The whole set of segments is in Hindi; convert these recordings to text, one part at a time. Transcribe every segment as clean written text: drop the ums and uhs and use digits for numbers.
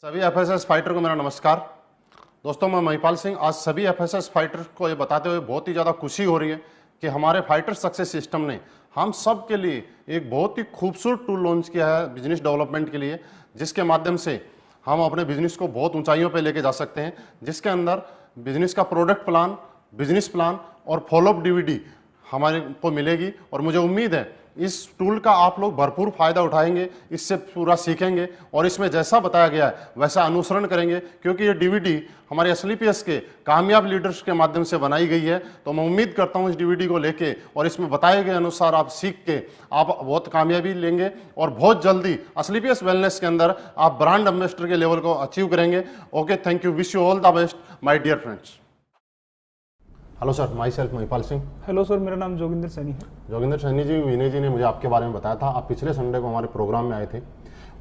सभी एफएसएस फाइटर को मेरा नमस्कार। दोस्तों, मैं महिपाल सिंह। आज सभी एफएसएस फाइटर को ये बताते हुए बहुत ही ज़्यादा खुशी हो रही है कि हमारे फाइटर सक्सेस सिस्टम ने हम सब के लिए एक बहुत ही खूबसूरत टूल लॉन्च किया है बिजनेस डेवलपमेंट के लिए, जिसके माध्यम से हम अपने बिजनेस को बहुत ऊंचाइयों पे लेके जा सकते हैं, जिसके अंदर बिजनेस का प्रोडक्ट प्लान, बिजनेस प्लान और फॉलोअप डीवीडी हमारे को मिलेगी। और मुझे उम्मीद है इस टूल का आप लोग भरपूर फायदा उठाएंगे, इससे पूरा सीखेंगे और इसमें जैसा बताया गया है वैसा अनुसरण करेंगे, क्योंकि ये डीवीडी हमारे एसएलपीएस के कामयाब लीडर्स के माध्यम से बनाई गई है। तो मैं उम्मीद करता हूँ इस डीवीडी को लेके और इसमें बताए गए अनुसार आप सीख के आप बहुत कामयाबी लेंगे और बहुत जल्दी एसएलपीएस वेलनेस के अंदर आप ब्रांड एम्बेसडर के लेवल को अचीव करेंगे। Okay, thank you, wish you all the best my dear friends. Hello sir, myself Mahipal Singh. Hello sir, मेरा नाम जोगिंदर सैनी है। जोगिंदर सैनी जी, विनय जी ने मुझे आपके बारे में बताया था। आप पिछले संडे को हमारे प्रोग्राम में आए थे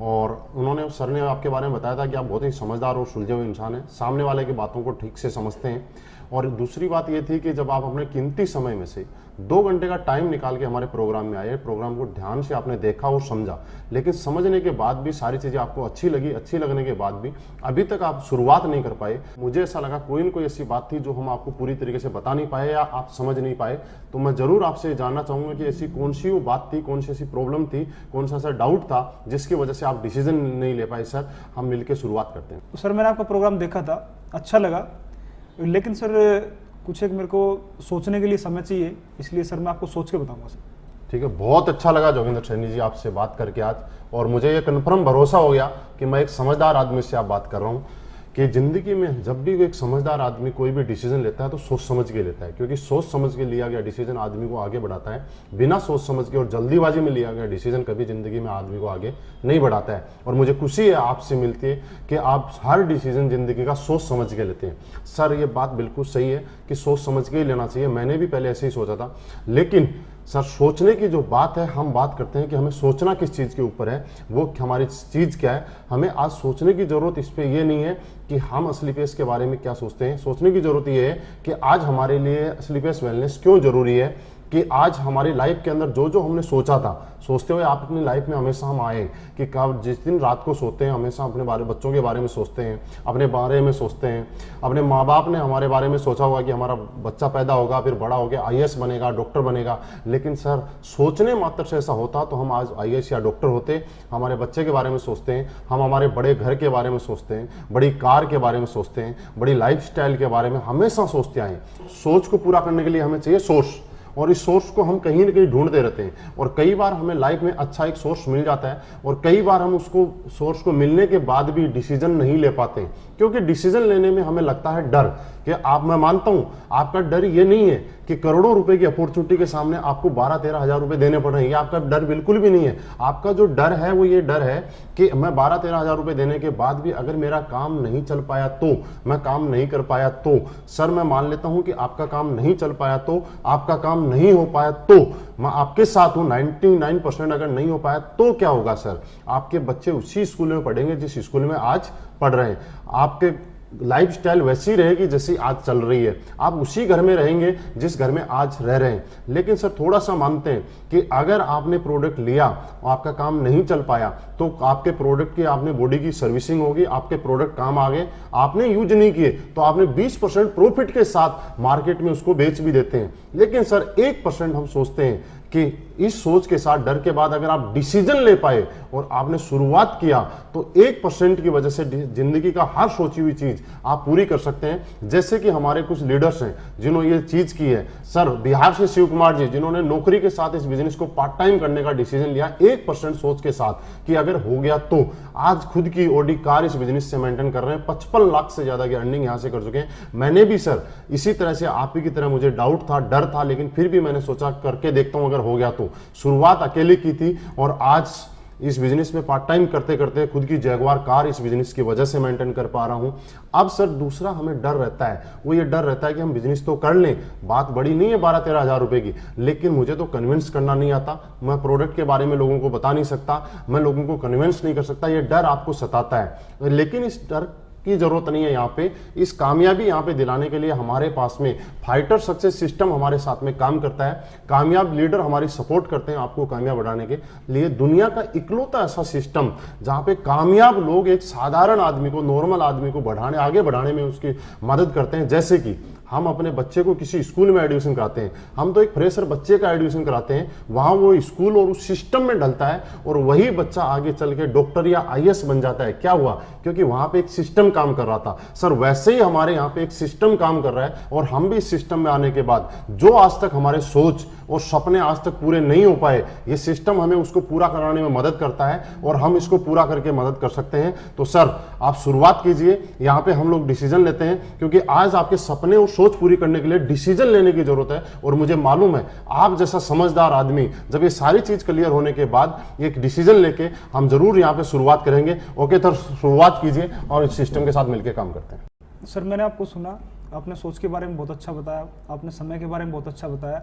और उन्होंने, सर ने आपके बारे में बताया था कि आप बहुत ही समझदार और सुलझे हुए इंसान हैं, सामने वाले की बातों को ठीक से समझते हैं। और दूसरी बात ये थी कि जब आप अपने कीमती समय में से 2 घंटे का टाइम निकाल के हमारे प्रोग्राम में आए, प्रोग्राम को ध्यान से आपने देखा और समझा, लेकिन समझने के बाद भी सारी चीज़ें आपको अच्छी लगी। अच्छी लगने के बाद भी अभी तक आप शुरुआत नहीं कर पाए। मुझे ऐसा लगा कोई न कोई ऐसी बात थी जो हम आपको पूरी तरीके से बता नहीं पाए या आप समझ नहीं पाए। तो मैं ज़रूर आपसे जानना चाहूँगा कि ऐसी कौन सी वो बात थी, कौन सी ऐसी प्रॉब्लम थी, कौन सा ऐसा डाउट था जिसकी वजह से आप डिसीजन नहीं ले पाए। सर, हम मिलकर शुरुआत करते हैं। तो सर, मैंने आपका प्रोग्राम देखा था, अच्छा लगा, लेकिन सर कुछ एक मेरे को सोचने के लिए समय चाहिए, इसलिए सर मैं आपको सोच के बताऊंगा सर। ठीक है, बहुत अच्छा लगा जोगिंदर सैनी जी आपसे बात करके आज, और मुझे ये कन्फर्म भरोसा हो गया कि मैं एक समझदार आदमी से आप बात कर रहा हूँ कि ज़िंदगी में जब भी एक समझदार आदमी कोई भी डिसीजन लेता है तो सोच समझ के लेता है, क्योंकि सोच समझ के लिया गया डिसीजन आदमी को आगे बढ़ाता है। बिना सोच समझ के और जल्दीबाजी में लिया गया डिसीजन कभी ज़िंदगी में आदमी को आगे नहीं बढ़ाता है। और मुझे खुशी है आपसे मिलती है कि आप हर डिसीजन ज़िंदगी का सोच समझ के लेते हैं। सर, ये बात बिल्कुल सही है कि सोच समझ के ही लेना चाहिए। मैंने भी पहले ऐसे ही सोचा था, लेकिन सर सोचने की जो बात है, हम बात करते हैं कि हमें सोचना किस चीज़ के ऊपर है, वो हमारी चीज़ क्या है। हमें आज सोचने की ज़रूरत इस पे ये नहीं है कि हम एसएलपीएस के बारे में क्या सोचते हैं। सोचने की ज़रूरत ये है कि आज हमारे लिए एसएलपीएस वेलनेस क्यों ज़रूरी है, कि आज हमारी लाइफ के अंदर जो जो हमने सोचा था, सोचते हुए आप अपनी लाइफ में हमेशा हम आए कि कब जिस दिन रात को सोते हैं हमेशा अपने बच्चों के बारे में सोचते हैं, अपने बारे में सोचते हैं। अपने माँ बाप ने हमारे बारे में सोचा होगा कि हमारा बच्चा पैदा होगा, फिर बड़ा होकर आईएएस बनेगा, डॉक्टर बनेगा। लेकिन सर, सोचने मात्र से ऐसा होता तो हम आज आईएएस या डॉक्टर होते। हमारे बच्चे के बारे में सोचते हैं, हम हमारे बड़े घर के बारे में सोचते हैं, बड़ी कार के बारे में सोचते हैं, बड़ी लाइफस्टाइल के बारे में हमेशा सोचते आए। सोच को पूरा करने के लिए हमें चाहिए सोर्स, और इस सोर्स को हम कहीं ना कहीं ढूंढते रहते हैं। और कई बार हमें लाइफ में अच्छा एक सोर्स मिल जाता है और कई बार हम उसको सोर्स को मिलने के बाद भी डिसीजन नहीं ले पाते, क्योंकि डिसीजन लेने में हमें लगता है डर। कि मैं मानता हूं आपका डर ये नहीं है कि करोड़ों रुपए की अपॉर्चुनिटी के सामने आपको 12-13 हज़ार रुपए देने पड़ रहे हैं, ये आपका डर बिल्कुल भी नहीं है। आपका जो डर है वो ये डर है कि मैं 12-13 हज़ार रुपए देने के बाद भी अगर मेरा काम नहीं चल पाया तो, मैं काम नहीं कर पाया तो। सर, मैं मान लेता हूं कि आपका काम नहीं चल पाया तो, आपका काम नहीं हो पाया तो, मैं आपके साथ हूं। 99% अगर नहीं हो पाया तो क्या होगा सर? आपके बच्चे उसी स्कूल में पढ़ेंगे जिस स्कूल में आज पढ़ रहे हैं। आपके लाइफस्टाइल वैसी रहेगी जैसी आज चल रही है। आप उसी घर में रहेंगे जिस घर में आज रह रहे हैं। लेकिन सर, थोड़ा सा मानते हैं कि अगर आपने प्रोडक्ट लिया और आपका काम नहीं चल पाया तो आपके प्रोडक्ट की आपने बॉडी की सर्विसिंग होगी, आपके प्रोडक्ट काम आ गए, आपने यूज नहीं किए तो आपने 20% प्रॉफिट के साथ मार्केट में उसको बेच भी देते हैं। लेकिन सर 1% हम सोचते हैं कि इस सोच के साथ, डर के बाद अगर आप डिसीजन ले पाए और आपने शुरुआत किया तो 1% की वजह से जिंदगी का हर सोची हुई चीज आप पूरी कर सकते हैं। जैसे कि हमारे कुछ लीडर्स हैं जिन्होंने ये चीज की है। सर, बिहार से शिव कुमार जी, जिन्होंने नौकरी के साथ इस बिजनेस को पार्ट टाइम करने का डिसीजन लिया 1% सोच के साथ कि अगर हो गया तो। आज खुद की ऑडी कार इस बिजनेस से मेंटेन कर रहे हैं, 55 लाख से ज्यादा की अर्निंग यहां से कर चुके हैं। मैंने भी सर इसी तरह से आप ही की तरह मुझे डाउट था, डर था, लेकिन फिर भी मैंने सोचा करके देखता हूं अगर हो गया तो। शुरुआत अकेले की थी और आज इस बिजनेस में पार्ट टाइम करते करते खुद की जैगवार कार इस बिजनेस की वजह से मेंटेन कर पा रहा हूं। अब सर दूसरा हमें डर रहता है, वो ये डर रहता है कि हम बिजनेस तो कर लें, बात बड़ी नहीं है 12-13 हज़ार रुपए की, लेकिन मुझे तो कन्विंस करना नहीं आता। मैं प्रोडक्ट के बारे में लोगों को बता नहीं सकता, मैं लोगों को कन्विंस नहीं कर सकता। ये डर आपको सताता है। लेकिन इस डर की जरूरत नहीं है। यहाँ पे इस कामयाबी यहाँ पे दिलाने के लिए हमारे पास में फाइटर सक्सेस सिस्टम हमारे साथ में काम करता है। कामयाब लीडर हमारी सपोर्ट करते हैं आपको कामयाब बनाने के लिए। दुनिया का इकलौता ऐसा सिस्टम जहाँ पे कामयाब लोग एक साधारण आदमी को, नॉर्मल आदमी को आगे बढ़ाने में उसकी मदद करते हैं। जैसे कि हम अपने बच्चे को किसी स्कूल में एडमिशन कराते हैं, हम तो एक फ्रेशर बच्चे का एडमिशन कराते हैं, वहां वो स्कूल और उस सिस्टम में ढलता है और वही बच्चा आगे चल के डॉक्टर या आईएएस बन जाता है। क्या हुआ? क्योंकि वहां पे एक सिस्टम काम कर रहा था। सर वैसे ही हमारे यहाँ पे एक सिस्टम काम कर रहा है और हम भी इस सिस्टम में आने के बाद जो आज तक हमारे सोच और सपने आज तक पूरे नहीं हो पाए, ये सिस्टम हमें उसको पूरा कराने में मदद करता है और हम इसको पूरा करके मदद कर सकते हैं। तो सर आप शुरुआत कीजिए। यहाँ पे हम लोग डिसीजन लेते हैं क्योंकि आज आपके सपने और सोच पूरी करने के लिए डिसीजन लेने की जरूरत है। और मुझे मालूम है आप जैसा समझदार आदमी जब ये सारी चीज क्लियर होने के बाद एक डिसीजन लेके हम जरूर यहाँ पे शुरुआत करेंगे। ओके सर, शुरुआत कीजिए और इस सिस्टम के साथ मिलकर काम करते हैं। सर मैंने आपको सुना, आपने सोच के बारे में बहुत अच्छा बताया, आपने समय के बारे में बहुत अच्छा बताया,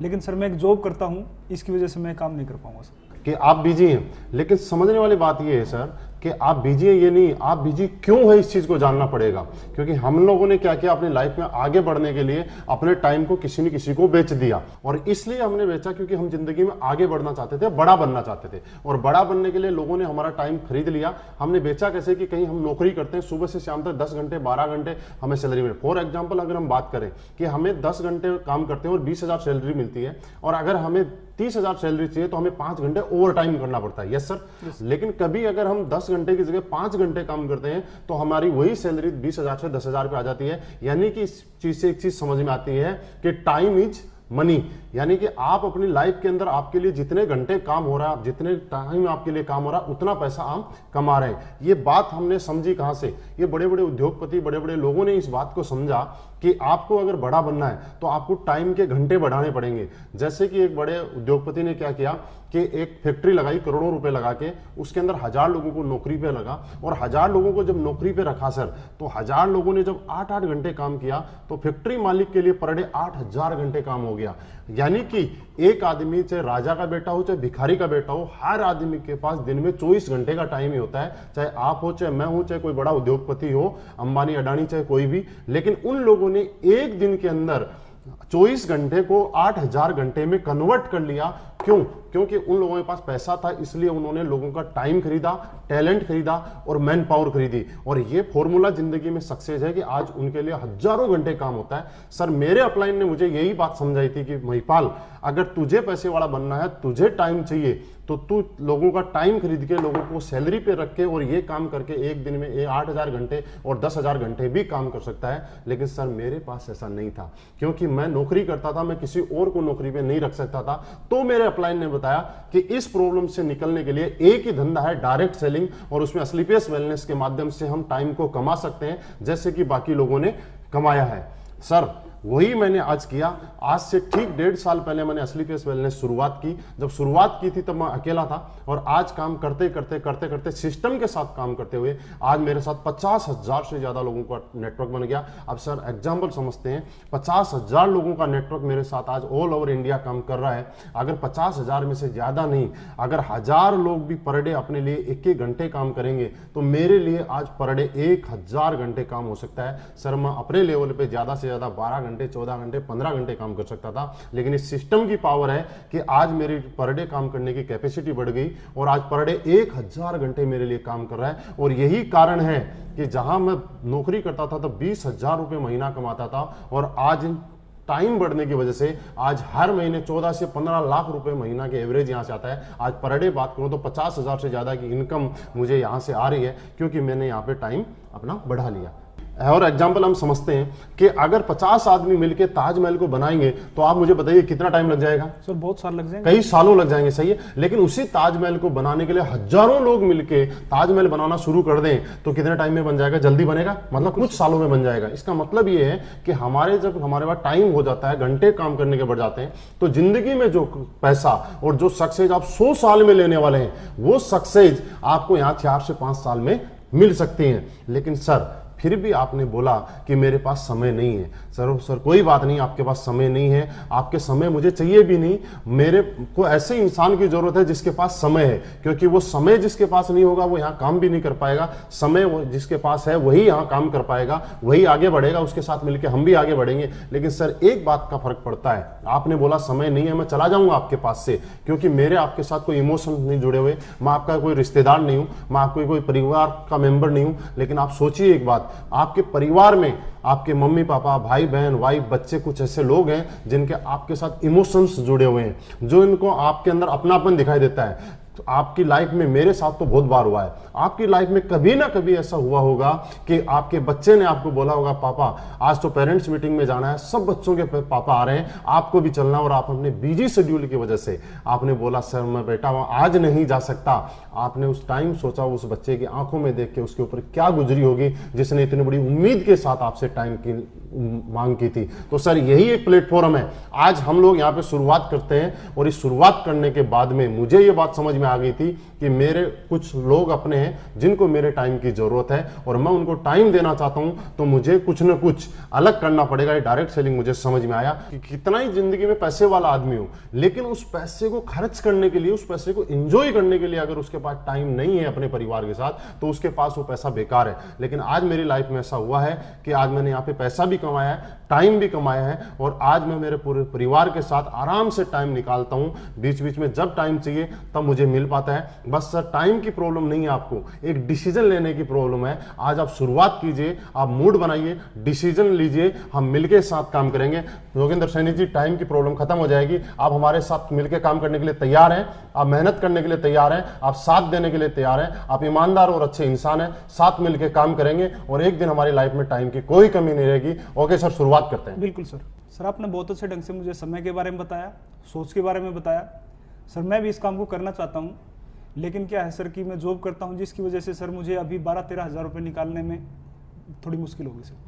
लेकिन सर मैं एक जॉब करता हूँ, इसकी वजह से मैं काम नहीं कर पाऊंगा सर। कि आप बिजी हैं, लेकिन समझने वाली बात ये है सर कि आप बिजी हैं ये नहीं, आप बिजी क्यों है इस चीज को जानना पड़ेगा। क्योंकि हम लोगों ने क्या किया, अपनी लाइफ में आगे बढ़ने के लिए अपने टाइम को किसी न किसी को बेच दिया। और इसलिए हमने बेचा क्योंकि हम जिंदगी में आगे बढ़ना चाहते थे, बड़ा बनना चाहते थे। और बड़ा बनने के लिए लोगों ने हमारा टाइम खरीद लिया। हमने बेचा कैसे कि कहीं हम नौकरी करते हैं, सुबह से शाम तक 10 घंटे 12 घंटे हमें सैलरी मिले। फॉर एग्जाम्पल अगर हम बात करें कि हमें 10 घंटे काम करते हैं और 20,000 सैलरी मिलती है, और अगर हमें 30,000 सैलरी चाहिए तो हमें 5 घंटे ओवर टाइम करना पड़ता है। Yes sir. लेकिन कभी अगर हम 10 घंटे की जगह 5 घंटे काम करते हैं तो हमारी वही सैलरी 20,000 से 10,000 पे आ जाती है। यानी कि इस चीज से एक चीज समझ में आती है कि टाइम इज मनी। यानी कि आप अपनी लाइफ के अंदर आपके लिए जितने घंटे काम हो रहा है, जितने टाइम आपके लिए काम हो रहा है, उतना पैसा आप कमा रहे हैं। ये बात हमने समझी कहां से? ये बड़े बड़े उद्योगपति, बड़े बड़े लोगों ने इस बात को समझा कि आपको अगर बड़ा बनना है तो आपको टाइम के घंटे बढ़ाने पड़ेंगे। जैसे कि एक बड़े उद्योगपति ने क्या किया कि एक फैक्ट्री लगाई करोड़ों रुपए लगा के, उसके अंदर 1000 लोगों को नौकरी पे लगा, और 1000 लोगों को जब नौकरी पे रखा सर, तो 1000 लोगों ने जब 8-8 घंटे काम किया तो फैक्ट्री मालिक के लिए पर डे 8000 घंटे काम हो गया। यानी कि एक आदमी, चाहे राजा का बेटा हो चाहे भिखारी का बेटा हो, हर आदमी के पास दिन में 24 घंटे का टाइम ही होता है। चाहे आप हो, चाहे मैं हूं, चाहे कोई बड़ा उद्योगपति हो, अंबानी अडानी, चाहे कोई भी। लेकिन उन लोगों ने एक दिन के अंदर 24 घंटे को 8000 घंटे में कन्वर्ट कर लिया। क्यों? क्योंकि उन लोगों के पास पैसा था, इसलिए उन्होंने लोगों का टाइम खरीदा, टैलेंट खरीदा और मैन पावर खरीदी। और ये फॉर्मूला जिंदगी में सक्सेस है कि आज उनके लिए हजारों घंटे काम होता है। सर मेरे अपलाइन ने मुझे यही बात समझाई थी कि महिपाल, अगर तुझे पैसे वाला बनना है, तुझे टाइम चाहिए, तो तू लोगों का टाइम खरीद के, लोगों को सैलरी पे रख के और ये काम करके एक दिन में 8000 घंटे और 10,000 घंटे भी काम कर सकता है। लेकिन सर मेरे पास ऐसा नहीं था, क्योंकि मैं नौकरी करता था, मैं किसी और को नौकरी पे नहीं रख सकता था। तो मेरे अपलाइन ने बताया कि इस प्रॉब्लम से निकलने के लिए एक ही धंधा है, डायरेक्ट सेलिंग, और उसमें स्लीपियस वेलनेस के माध्यम से हम टाइम को कमा सकते हैं जैसे कि बाकी लोगों ने कमाया है। सर वही मैंने आज किया। आज से ठीक 1.5 साल पहले मैंने स्लीपियस वेलनेस शुरुआत की। जब शुरुआत की थी तब मैं अकेला था, और आज काम करते करते करते करते सिस्टम के साथ काम करते हुए आज मेरे साथ 50,000 से ज्यादा लोगों का नेटवर्क बन गया। अब सर एग्जाम्पल समझते हैं, 50,000 लोगों का नेटवर्क मेरे साथ आज ऑल ओवर इंडिया काम कर रहा है। अगर 50,000 में से ज्यादा नहीं, अगर 1000 लोग भी पर डे अपने लिए 1-1 घंटे काम करेंगे तो मेरे लिए आज पर डे 1000 घंटे काम हो सकता है। सर मैं अपने लेवल पे ज्यादा से ज्यादा 12 घंटे, 14 घंटे, 15 घंटे काम कर सकता था, लेकिन इस सिस्टम की पावर है कि आज मेरी पर डे काम करने की कैपेसिटी बढ़ गई और आज पर डे 1000 घंटे मेरे लिए काम कर रहा है। और यही कारण है कि जहां मैं नौकरी करता था तो 20,000 रुपए महीना कमाता था, और आज टाइम बढ़ने की वजह से आज हर महीने 14 से 15 लाख रुपए महीना के एवरेज यहां से आता है। आज पर डे बात करूं तो 50,000 से ज्यादा की इनकम मुझे यहां से आ रही है, क्योंकि मैंने यहां पे टाइम अपना बढ़ा लिया। और एग्जाम्पल हम समझते हैं कि अगर 50 आदमी मिलकर ताजमहल को बनाएंगे तो आप मुझे बताइए कितना टाइम लग जाएगा? सर बहुत साल लग जाएंगे, कई सालों लग जाएंगे, सही है। लेकिन उसी ताजमहल को बनाने के लिए हजारों लोग मिलकर ताजमहल बनाना शुरू कर दें तो कितने टाइम में बन जाएगा? जल्दी बनेगा, मतलब कुछ सालों में बन जाएगा। इसका मतलब ये है कि जब हमारे पास टाइम हो जाता है, घंटे काम करने के बढ़ जाते हैं, तो जिंदगी में जो पैसा और जो सक्सेस आप 100 साल में लेने वाले हैं, वो सक्सेस आपको यहाँ 4 से 5 साल में मिल सकती हैं। लेकिन सर फिर भी आपने बोला कि मेरे पास समय नहीं है। सर कोई बात नहीं, आपके पास समय नहीं है, आपके समय मुझे चाहिए भी नहीं, मेरे को ऐसे इंसान की जरूरत है जिसके पास समय है, क्योंकि वो समय जिसके पास नहीं होगा वो यहाँ काम भी नहीं कर पाएगा, समय जिसके पास है वही यहाँ काम कर पाएगा, वही आगे बढ़ेगा, उसके साथ मिलकर हम भी आगे बढ़ेंगे। लेकिन सर एक बात का फर्क पड़ता है, आपने बोला समय नहीं है, मैं चला जाऊंगा आपके पास से, क्योंकि मेरे आपके साथ कोई इमोशन नहीं जुड़े हुए, मैं आपका कोई रिश्तेदार नहीं हूं, मैं आपको कोई परिवार का मेंबर नहीं हूं। लेकिन आप सोचिए एक बात, आपके परिवार में आपके मम्मी पापा, भाई बहन, वाइफ, बच्चे, कुछ ऐसे लोग हैं जिनके आपके साथ इमोशंस जुड़े हुए हैं, जो इनको आपके अंदर अपनापन दिखाई देता है। तो आपकी लाइफ में, मेरे साथ तो बहुत बार हुआ है, आपकी लाइफ में कभी ना कभी ऐसा हुआ होगा कि आपके बच्चे ने आपको बोला होगा, पापा आज तो पेरेंट्स मीटिंग में जाना है, सब बच्चों के पापा आ रहे हैं, आपको भी चलना, और आप अपने बिजी शेड्यूल की वजह से आपने बोला सर मैं बेटा आज नहीं जा सकता। आपने उस टाइम सोचा उस बच्चे की आंखों में देख के उसके ऊपर क्या गुजरी होगी जिसने इतनी बड़ी उम्मीद के साथ आपसे टाइम की मांग की थी। तो सर यही एक प्लेटफॉर्म है, आज हम लोग यहाँ पे शुरुआत करते हैं, और इस शुरुआत करने के बाद में मुझे ये बात समझ में आ गई थी कि मेरे कुछ लोग अपने हैं जिनको मेरे टाइम की जरूरत है, और मैं उनको टाइम देना चाहता हूं, तो मुझे कुछ ना कुछ अलग करना पड़ेगा। ये डायरेक्ट सेलिंग मुझे समझ में आया कि कितना ही जिंदगी में पैसे वाला आदमी हो, लेकिन उस पैसे को खर्च करने के लिए, उस पैसे को एंजॉय करने के लिए अगर उसके पास टाइम नहीं है अपने परिवार के साथ, तो उसके पास वो पैसा बेकार है। लेकिन आज मेरी लाइफ में ऐसा हुआ है कि आज मैंने यहाँ पे पैसा भी कमाया है, टाइम भी कमाया है, और आज मैं मेरे पूरे परिवार के साथ आराम से टाइम निकालता हूं। बीच बीच में जब टाइम चाहिए तब मुझे मिल पाता है। बस सर टाइम की प्रॉब्लम नहीं है, आपको एक डिसीजन लेने की प्रॉब्लम है। आज आप शुरुआत कीजिए, आप मूड बनाइए, डिसीजन लीजिए, हम मिलके साथ काम करेंगे। योगेंद्र सैनी जी, टाइम की प्रॉब्लम खत्म हो जाएगी। आप हमारे साथ मिलकर काम करने के लिए तैयार हैं, आप मेहनत करने के लिए तैयार हैं, आप साथ देने के लिए तैयार हैं, आप ईमानदार और अच्छे इंसान हैं, साथ मिलकर काम करेंगे और एक दिन हमारी लाइफ में टाइम की कोई कमी नहीं रहेगी। ओके सर, शुरुआत करते हैं। बिल्कुल सर। सर आपने बहुत अच्छे ढंग से मुझे समय के बारे में बताया, सोच के बारे में बताया। सर मैं भी इस काम को करना चाहता हूँ, लेकिन क्या है सर कि मैं जॉब करता हूँ, जिसकी वजह से सर मुझे अभी 12-13 हज़ार रुपये निकालने में थोड़ी मुश्किल होगी सर।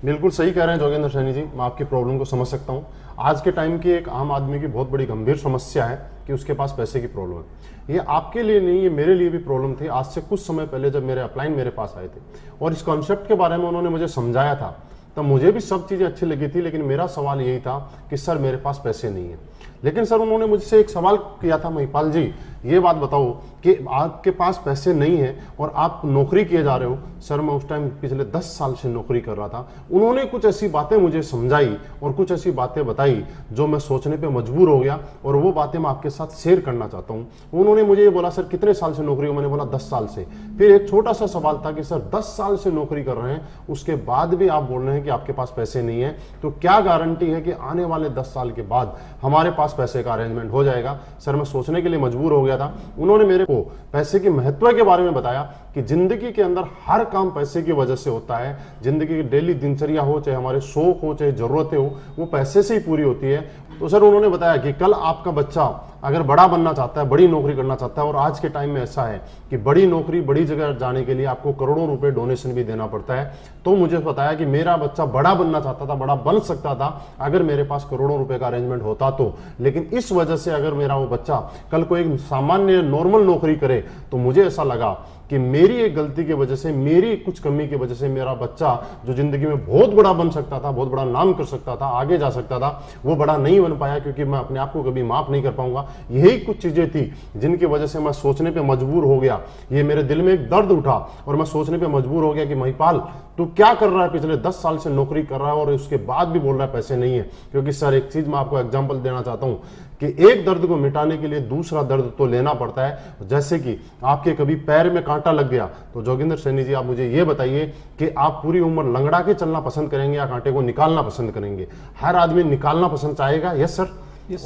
बिल्कुल सही कह रहे हैं जोगेंद्र सैनी जी, मैं आपकी प्रॉब्लम को समझ सकता हूँ। आज के टाइम की एक आम आदमी की बहुत बड़ी गंभीर समस्या है कि उसके पास पैसे की प्रॉब्लम है। ये आपके लिए नहीं, ये मेरे लिए भी प्रॉब्लम थी। आज से कुछ समय पहले जब मेरे अपलाइन मेरे पास आए थे और इस कॉन्सेप्ट के बारे में उन्होंने मुझे समझाया था, तब मुझे भी सब चीज़ें अच्छी लगी थी, लेकिन मेरा सवाल यही था कि सर मेरे पास पैसे नहीं है। लेकिन सर उन्होंने मुझसे एक सवाल किया था, महिपाल जी ये बात बताओ कि आपके पास पैसे नहीं है और आप नौकरी किए जा रहे हो। सर मैं उस टाइम पिछले 10 साल से नौकरी कर रहा था। उन्होंने कुछ ऐसी बातें मुझे समझाई और कुछ ऐसी बातें बताई जो मैं सोचने पे मजबूर हो गया, और वो बातें मैं आपके साथ शेयर करना चाहता हूँ। उन्होंने मुझे ये बोला, सर कितने साल से नौकरी हो? मैंने बोला 10 साल से। फिर एक छोटा सा सवाल था कि सर 10 साल से नौकरी कर रहे हैं, उसके बाद भी आप बोल रहे हैं कि आपके पास पैसे नहीं है, तो क्या गारंटी है कि आने वाले 10 साल के बाद हमारे पास पैसे का अरेंजमेंट हो जाएगा? सर मैं सोचने के लिए मजबूर हो गया था। उन्होंने मेरे को पैसे के महत्व के बारे में बताया कि जिंदगी के अंदर हर काम पैसे की वजह से होता है। जिंदगी की डेली दिनचर्या हो, चाहे हमारे शौक हो, चाहे जरूरतें हो, वो पैसे से ही पूरी होती है। तो सर उन्होंने बताया कि कल आपका बच्चा अगर बड़ा बनना चाहता है, बड़ी नौकरी करना चाहता है, और आज के टाइम में ऐसा है कि बड़ी नौकरी, बड़ी जगह जाने के लिए आपको करोड़ों रुपए डोनेशन भी देना पड़ता है। तो मुझे बताया कि मेरा बच्चा बड़ा बनना चाहता था, बड़ा बन सकता था अगर मेरे पास करोड़ों रुपए का अरेंजमेंट होता तो। लेकिन इस वजह से अगर मेरा वो बच्चा कल को एक सामान्य नॉर्मल नौकरी करे, तो मुझे ऐसा लगा कि मेरी एक गलती की वजह से, मेरी कुछ कमी की वजह से मेरा बच्चा जो जिंदगी में बहुत बड़ा बन सकता था, बहुत बड़ा नाम कर सकता था, आगे जा सकता था, वो बड़ा नहीं बन पाया, क्योंकि मैं अपने आप को कभी माफ नहीं कर पाऊंगा। यही कुछ चीजें थी जिनकी वजह से मैं सोचने पे मजबूर हो गया। ये मेरे दिल में एक दर्द उठा और मैं सोचने पे मजबूर हो गया कि महिपाल तू क्या कर रहा है? पिछले 10 साल से नौकरी कर रहा है और उसके बाद भी बोल रहा है पैसे नहीं है। क्योंकि सर एक चीज मैं आपको एग्जांपल देना चाहता हूं कि एक दर्द को मिटाने के लिए दूसरा दर्द तो लेना पड़ता है। जैसे कि आपके कभी पैर में कांटा लग गया, तो जोगिंदर सैनी जी आप मुझे ये बताइए कि आप पूरी उम्र लंगड़ा के चलना पसंद करेंगे या कांटे को निकालना पसंद करेंगे? हर आदमी निकालना पसंद चाहेगा। यस सर,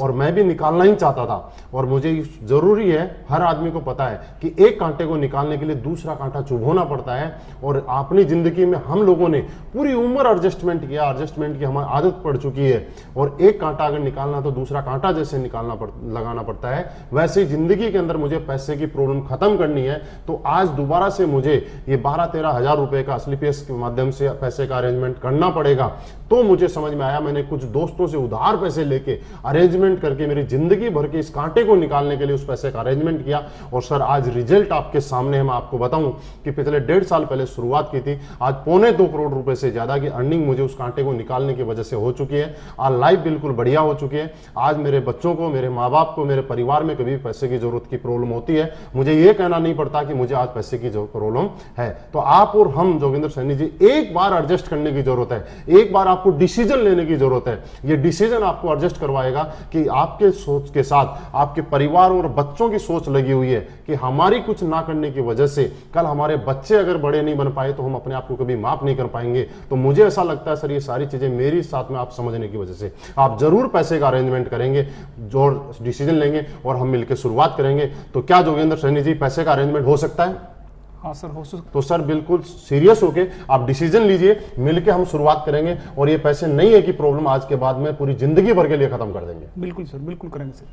और मैं भी निकालना ही चाहता था। और मुझे जरूरी है, हर आदमी को पता है कि एक कांटे को निकालने के लिए दूसरा कांटा चुभोना पड़ता है। और अपनी जिंदगी में हम लोगों ने पूरी उम्र एडजस्टमेंट किया, एडजस्टमेंट की हमारी आदत पड़ चुकी है। और एक कांटा अगर निकालना तो दूसरा कांटा जैसे लगाना पड़ता है, वैसे ही जिंदगी के अंदर मुझे पैसे की प्रॉब्लम खत्म करनी है। तो आज दोबारा से मुझे ये 12-13 हजार रुपए का स्लीपियस के माध्यम से पैसे का अरेंजमेंट करना पड़ेगा। तो मुझे समझ में आया, मैंने कुछ दोस्तों से उधार पैसे लेके अरेंज अरेंजमेंट करके मेरी जिंदगी भर के इस कांटे को निकालने के लिए उस पैसे का अरेंजमेंट किया। और सर आज रिजल्ट आपके सामने है। मैं आपको बताऊं कि पिछले 1.5 साल पहले शुरुआत की थी, आज 2.25 करोड़ रुपए से ज्यादा की अर्निंग मुझे उस कांटे को निकालने की वजह से हो चुकी है। आज लाइफ बिल्कुल बढ़िया हो चुकी है। आज मेरे बच्चों को, मेरे माँ बाप को, मेरे परिवार में कभी पैसे की जरूरत की प्रॉब्लम होती है, मुझे ये कहना नहीं पड़ता कि मुझे आज पैसे की जो प्रॉब्लम है। तो आप और हम जोगिंदर सैनी जी एक बार एडजस्ट करने की जरूरत है, एक बार आपको डिसीजन लेने की जरूरत है। ये डिसीजन आपको एडजस्ट करवाएगा कि आपके सोच के साथ आपके परिवार और बच्चों की सोच लगी हुई है कि हमारी कुछ ना करने की वजह से कल हमारे बच्चे अगर बड़े नहीं बन पाए तो हम अपने आप को कभी माफ नहीं कर पाएंगे। तो मुझे ऐसा लगता है सर ये सारी चीजें मेरी साथ में आप समझने की वजह से आप जरूर पैसे का अरेंजमेंट करेंगे, जो डिसीजन लेंगे और हम मिलकर शुरुआत करेंगे। तो क्या जोगिंदर सैनी जी पैसे का अरेंजमेंट हो सकता है? हाँ सर, हो सकता। तो सर बिल्कुल सीरियस होके आप डिसीजन लीजिए, मिलके हम शुरुआत करेंगे और ये पैसे नहीं है कि प्रॉब्लम आज के बाद में पूरी जिंदगी भर के लिए खत्म कर देंगे। बिल्कुल सर, बिल्कुल करेंगे सर।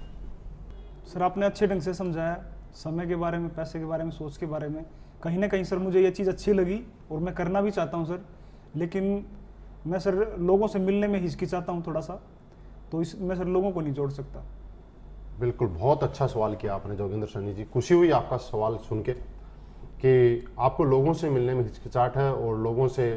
सर आपने अच्छे ढंग से समझाया, समय के बारे में, पैसे के बारे में, सोच के बारे में। कहीं ना कहीं सर मुझे ये चीज़ अच्छी लगी और मैं करना भी चाहता हूँ सर, लेकिन मैं सर लोगों से मिलने में हिचकिचाता हूँ थोड़ा सा, तो मैं सर लोगों को नहीं जोड़ सकता। बिल्कुल, बहुत अच्छा सवाल किया आपने जोगिंदर सैनी जी। खुशी हुई आपका सवाल सुन के कि आपको लोगों से मिलने में हिचकिचाहट है और लोगों से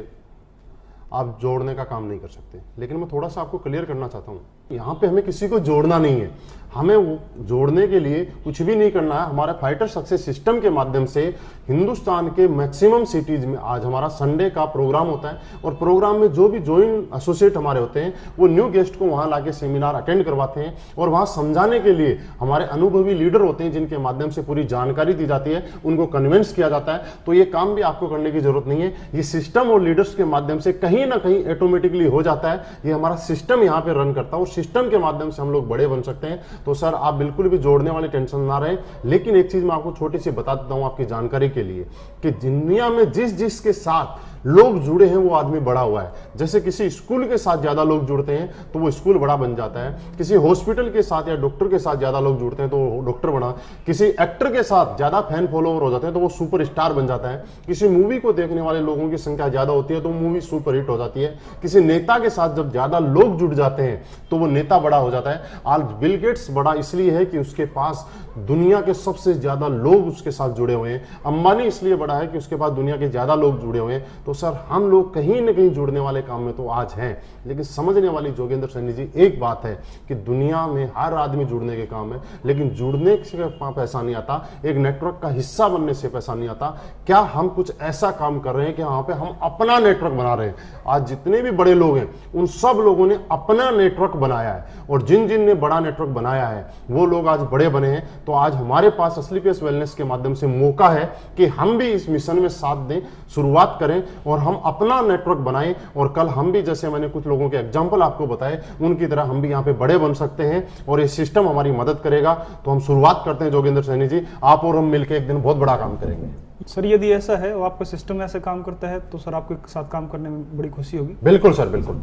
आप जोड़ने का काम नहीं कर सकते। लेकिन मैं थोड़ा सा आपको क्लियर करना चाहता हूँ, यहाँ पे हमें किसी को जोड़ना नहीं है, हमें वो जोड़ने के लिए कुछ भी नहीं करना है। हमारे फाइटर सक्सेस सिस्टम के माध्यम से हिंदुस्तान के मैक्सिमम सिटीज में आज हमारा संडे का प्रोग्राम होता है और प्रोग्राम में जो भी ज्वाइंट एसोसिएट हमारे होते हैं वो न्यू गेस्ट को वहाँ लाके सेमिनार अटेंड करवाते हैं और वहाँ समझाने के लिए हमारे अनुभवी लीडर होते हैं जिनके माध्यम से पूरी जानकारी दी जाती है, उनको कन्विंस किया जाता है। तो ये काम भी आपको करने की जरूरत नहीं है, ये सिस्टम और लीडर्स के माध्यम से कहीं ना कहीं ऑटोमेटिकली हो जाता है। ये हमारा सिस्टम यहाँ पे रन करता है और सिस्टम के माध्यम से हम लोग बड़े बन सकते हैं। तो सर आप बिल्कुल भी जोड़ने वाली टेंशन ना रहे। लेकिन एक चीज मैं आपको छोटी सी बता देता हूं आपकी जानकारी के लिए कि दुनिया में जिस के साथ लोग जुड़े हैं वो आदमी बड़ा हुआ है। जैसे किसी स्कूल के साथ ज्यादा लोग जुड़ते हैं तो वो स्कूल बड़ा बन जाता है, किसी हॉस्पिटल के साथ या डॉक्टर के साथ ज्यादा लोग जुड़ते हैं तो वो डॉक्टर बना, किसी एक्टर के साथ ज्यादा फैन फॉलोवर हो जाते हैं तो वो सुपर स्टार बन जाता है, किसी मूवी को देखने वाले लोगों की संख्या ज्यादा होती है तो मूवी सुपर हिट हो जाती है, किसी नेता के साथ जब ज्यादा लोग जुड़ जाते हैं तो वो नेता बड़ा हो जाता है। आज बिल गेट्स बड़ा इसलिए है कि उसके पास दुनिया के सबसे ज्यादा लोग उसके साथ जुड़े हुए हैं। अंबानी इसलिए बड़ा है कि उसके पास दुनिया के ज्यादा लोग जुड़े हुए हैं। तो सर हम लोग कहीं ना कहीं जुड़ने वाले काम में तो आज हैं, लेकिन समझने वाली जोगिंदर सैनी जी एक बात है कि दुनिया में हर आदमी जुड़ने के काम है, लेकिन जुड़ने से पैसा नहीं आता, एक नेटवर्क का हिस्सा बनने से पैसा नहीं आता। क्या हम कुछ ऐसा काम कर रहे हैं कि वहां पे हम अपना नेटवर्क बना रहे हैं? आज जितने भी बड़े लोग हैं उन सब लोगों ने अपना नेटवर्क बनाया है और जिन जिन ने बड़ा नेटवर्क बनाया है वो लोग आज बड़े बने हैं। तो आज हमारे पास असलीपियस वेलनेस के माध्यम से मौका है कि हम भी इस मिशन में साथ दें, शुरुआत करें और हम अपना नेटवर्क बनाएं और कल हम भी, जैसे मैंने कुछ लोगों के एग्जांपल आपको बताए, उनकी तरह हम भी यहाँ पे बड़े बन सकते हैं और ये सिस्टम हमारी मदद करेगा। तो हम शुरुआत करते हैं जोगिंदर सैनी जी, आप और हम मिलकर एक दिन बहुत बड़ा काम करेंगे। सर यदि ऐसा है और आपका सिस्टम ऐसे काम करता है तो सर आपके साथ काम करने में बड़ी खुशी होगी। बिल्कुल सर, बिल्कुल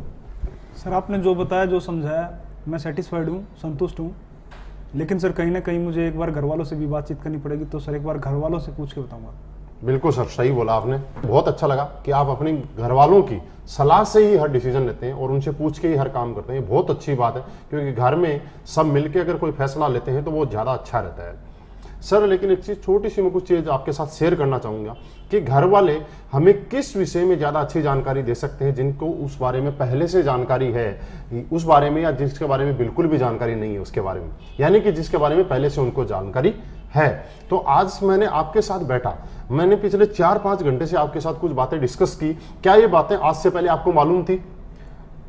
सर। आपने जो बताया, जो समझाया, मैं सेटिस्फाइड हूँ, संतुष्ट हूँ। लेकिन सर कहीं ना कहीं मुझे एक बार घर वालों से भी बातचीत करनी पड़ेगी, तो सर एक बार घर वालों से पूछ के बताऊंगा। बिल्कुल सर, सही बोला आपने। बहुत अच्छा लगा कि आप अपनी घर वालों की सलाह से ही हर डिसीजन लेते हैं और उनसे पूछ के ही हर काम करते हैं। बहुत अच्छी बात है, क्योंकि घर में सब मिलके अगर कोई फैसला लेते हैं तो वो ज़्यादा अच्छा रहता है सर। लेकिन एक चीज़, छोटी सी मैं कुछ चीज़ आपके साथ शेयर करना चाहूँगा कि घर वाले हमें किस विषय में ज़्यादा अच्छी जानकारी दे सकते हैं, जिनको उस बारे में पहले से जानकारी है उस बारे में, या जिसके बारे में बिल्कुल भी जानकारी नहीं है उसके बारे में, यानी कि जिसके बारे में पहले से उनको जानकारी है। तो आज मैंने आपके साथ बैठा, मैंने पिछले 4-5 घंटे से आपके साथ कुछ बातें डिस्कस की। क्या ये बातें आज से पहले आपको मालूम थी?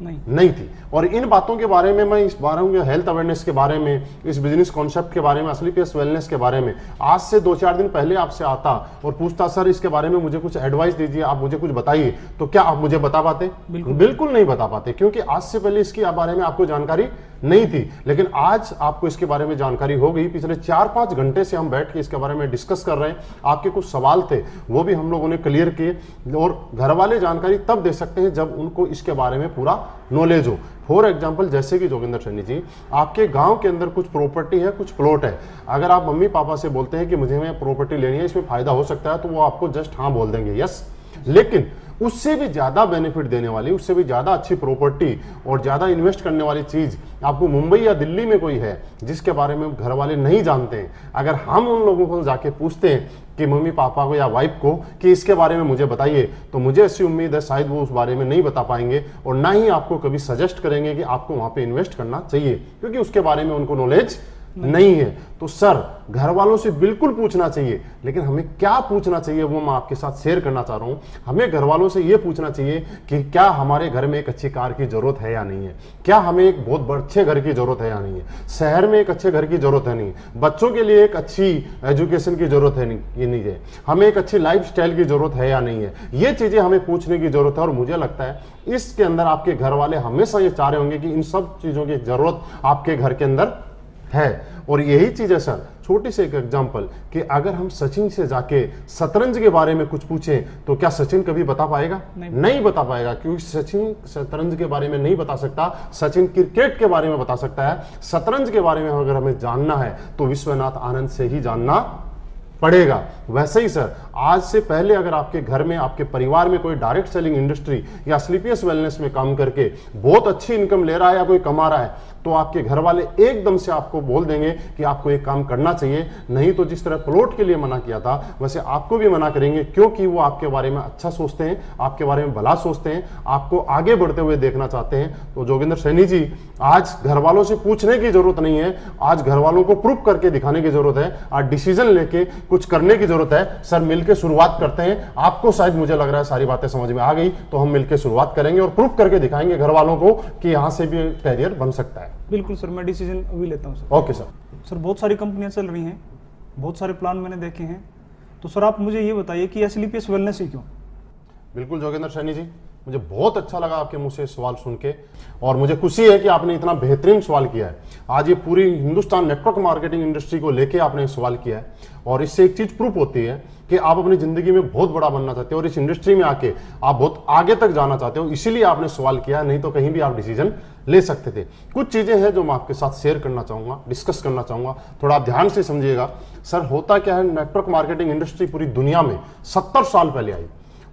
नहीं थी। और इन बातों के बारे में, मैं इस बारे में हेल्थ अवेयरनेस के बारे में, इस बिजनेस कॉन्सेप्ट के बारे में, असलीपियस वेलनेस के बारे में आज से 2-4 दिन पहले आपसे आता और पूछता सर इसके बारे में मुझे कुछ एडवाइस दीजिए, आप मुझे कुछ बताइए, तो क्या आप मुझे बता पाते? बिल्कुल नहीं बता पाते, क्योंकि आज से पहले इसके बारे में आपको जानकारी नहीं थी। लेकिन आज आपको इसके बारे में जानकारी हो गई। पिछले 4-5 घंटे से हम बैठ के इसके बारे में डिस्कस कर रहे हैं। आपके कुछ सवाल थे वो भी हम लोगों ने क्लियर किए। और घर वाले जानकारी तब दे सकते हैं जब उनको इसके बारे में पूरा नॉलेज हो। फॉर एग्जाम्पल, जैसे कि जोगिंदर सैनी जी, आपके गांव के अंदर कुछ प्रॉपर्टी है, कुछ प्लॉट है, अगर आप मम्मी पापा से बोलते हैं कि मुझे प्रॉपर्टी लेनी है, इसमें फायदा हो सकता है, तो वो आपको जस्ट हाँ बोल देंगे, यस। लेकिन उससे भी ज्यादा बेनिफिट देने वाली, उससे भी ज्यादा अच्छी प्रॉपर्टी और ज्यादा इन्वेस्ट करने वाली चीज आपको मुंबई या दिल्ली में कोई है जिसके बारे में घर वाले नहीं जानते हैं। अगर हम उन लोगों को जाके पूछते हैं कि मम्मी पापा को या वाइफ को कि इसके बारे में मुझे बताइए, तो मुझे ऐसी उम्मीद है शायद वो उस बारे में नहीं बता पाएंगे और ना ही आपको कभी सजेस्ट करेंगे कि आपको वहां पे इन्वेस्ट करना चाहिए, क्योंकि उसके बारे में उनको नॉलेज नहीं है। तो सर घर वालों से बिल्कुल पूछना चाहिए, लेकिन हमें क्या पूछना चाहिए वो मैं आपके साथ शेयर करना चाह रहा हूं। हमें घर वालों से ये पूछना चाहिए कि क्या हमारे घर में एक अच्छी कार की जरूरत है या नहीं है, क्या हमें एक बहुत अच्छे घर की जरूरत है या नहीं है, शहर में एक अच्छे घर की जरूरत है नहीं, बच्चों के लिए एक अच्छी एजुकेशन की जरूरत है नहीं है, हमें एक अच्छी लाइफ स्टाइल की जरूरत है या नहीं है। ये चीजें हमें पूछने की जरूरत है और मुझे लगता है इसके अंदर आपके घर वाले हमेशा ये चाह रहे होंगे कि इन सब चीजों की जरूरत आपके घर के अंदर है। और यही चीज है सर, छोटी सी एक एग्जांपल कि अगर हम सचिन से जाके शतरंज के बारे में कुछ पूछें तो क्या सचिन कभी बता पाएगा? नहीं बता पाएगा, क्योंकि सचिन शतरंज के बारे में नहीं बता सकता, सचिन क्रिकेट के बारे में बता सकता है। शतरंज के बारे में अगर हमें जानना है तो विश्वनाथ आनंद से ही जानना पड़ेगा। वैसे ही सर, आज से पहले अगर आपके घर में, आपके परिवार में कोई डायरेक्ट सेलिंग इंडस्ट्री या स्लीपियस वेलनेस में काम करके बहुत अच्छी इनकम ले रहा है या कोई कमा रहा है, तो आपके घर वाले एकदम से आपको बोल देंगे कि आपको एक काम करना चाहिए। नहीं तो जिस तरह प्लॉट के लिए मना किया था वैसे आपको भी मना करेंगे, क्योंकि वो आपके बारे में अच्छा सोचते हैं, आपके बारे में भला सोचते हैं, आपको आगे बढ़ते हुए देखना चाहते हैं। तो जोगिंदर सैनी जी, आज घर वालों से पूछने की जरूरत नहीं है, आज घर वालों को प्रूफ करके दिखाने की जरूरत है, आज डिसीजन लेके कुछ करने की जरूरत है। सर मिलकर शुरुआत करते हैं। आपको शायद मुझे लग रहा है सारी बातें समझ में आ गई, तो हम मिलकर शुरुआत करेंगे और प्रूफ करके दिखाएंगे घर वालों को कि यहां से भी कैरियर बन सकता है। बिल्कुल सर, मैं डिसीजन अभी लेता हूँ सर। Okay sir. सर बहुत सारी कंपनियां चल रही हैं, बहुत सारे प्लान मैंने देखे हैं, तो सर आप मुझे ये बताइए कि स्लीपियस वेलनेस ही क्यों? बिल्कुल जोगिंदर सैनी जी, मुझे बहुत अच्छा लगा आपके मुंह से सवाल सुन के, और मुझे खुशी है कि आपने इतना बेहतरीन सवाल किया है। आज ये पूरी हिंदुस्तान नेटवर्क मार्केटिंग इंडस्ट्री को लेके आपने सवाल किया है, और इससे एक चीज प्रूफ होती है कि आप अपनी जिंदगी में बहुत बड़ा बनना चाहते हो और इस इंडस्ट्री में आके आप बहुत आगे तक जाना चाहते हो, इसीलिए आपने सवाल किया, नहीं तो कहीं भी आप डिसीजन ले सकते थे। कुछ चीजें हैं जो मैं आपके साथ शेयर करना चाहूंगा, डिस्कस करना चाहूंगा, थोड़ा आप ध्यान से समझिएगा। सर होता क्या है, नेटवर्क मार्केटिंग इंडस्ट्री पूरी दुनिया में 70 साल पहले आई,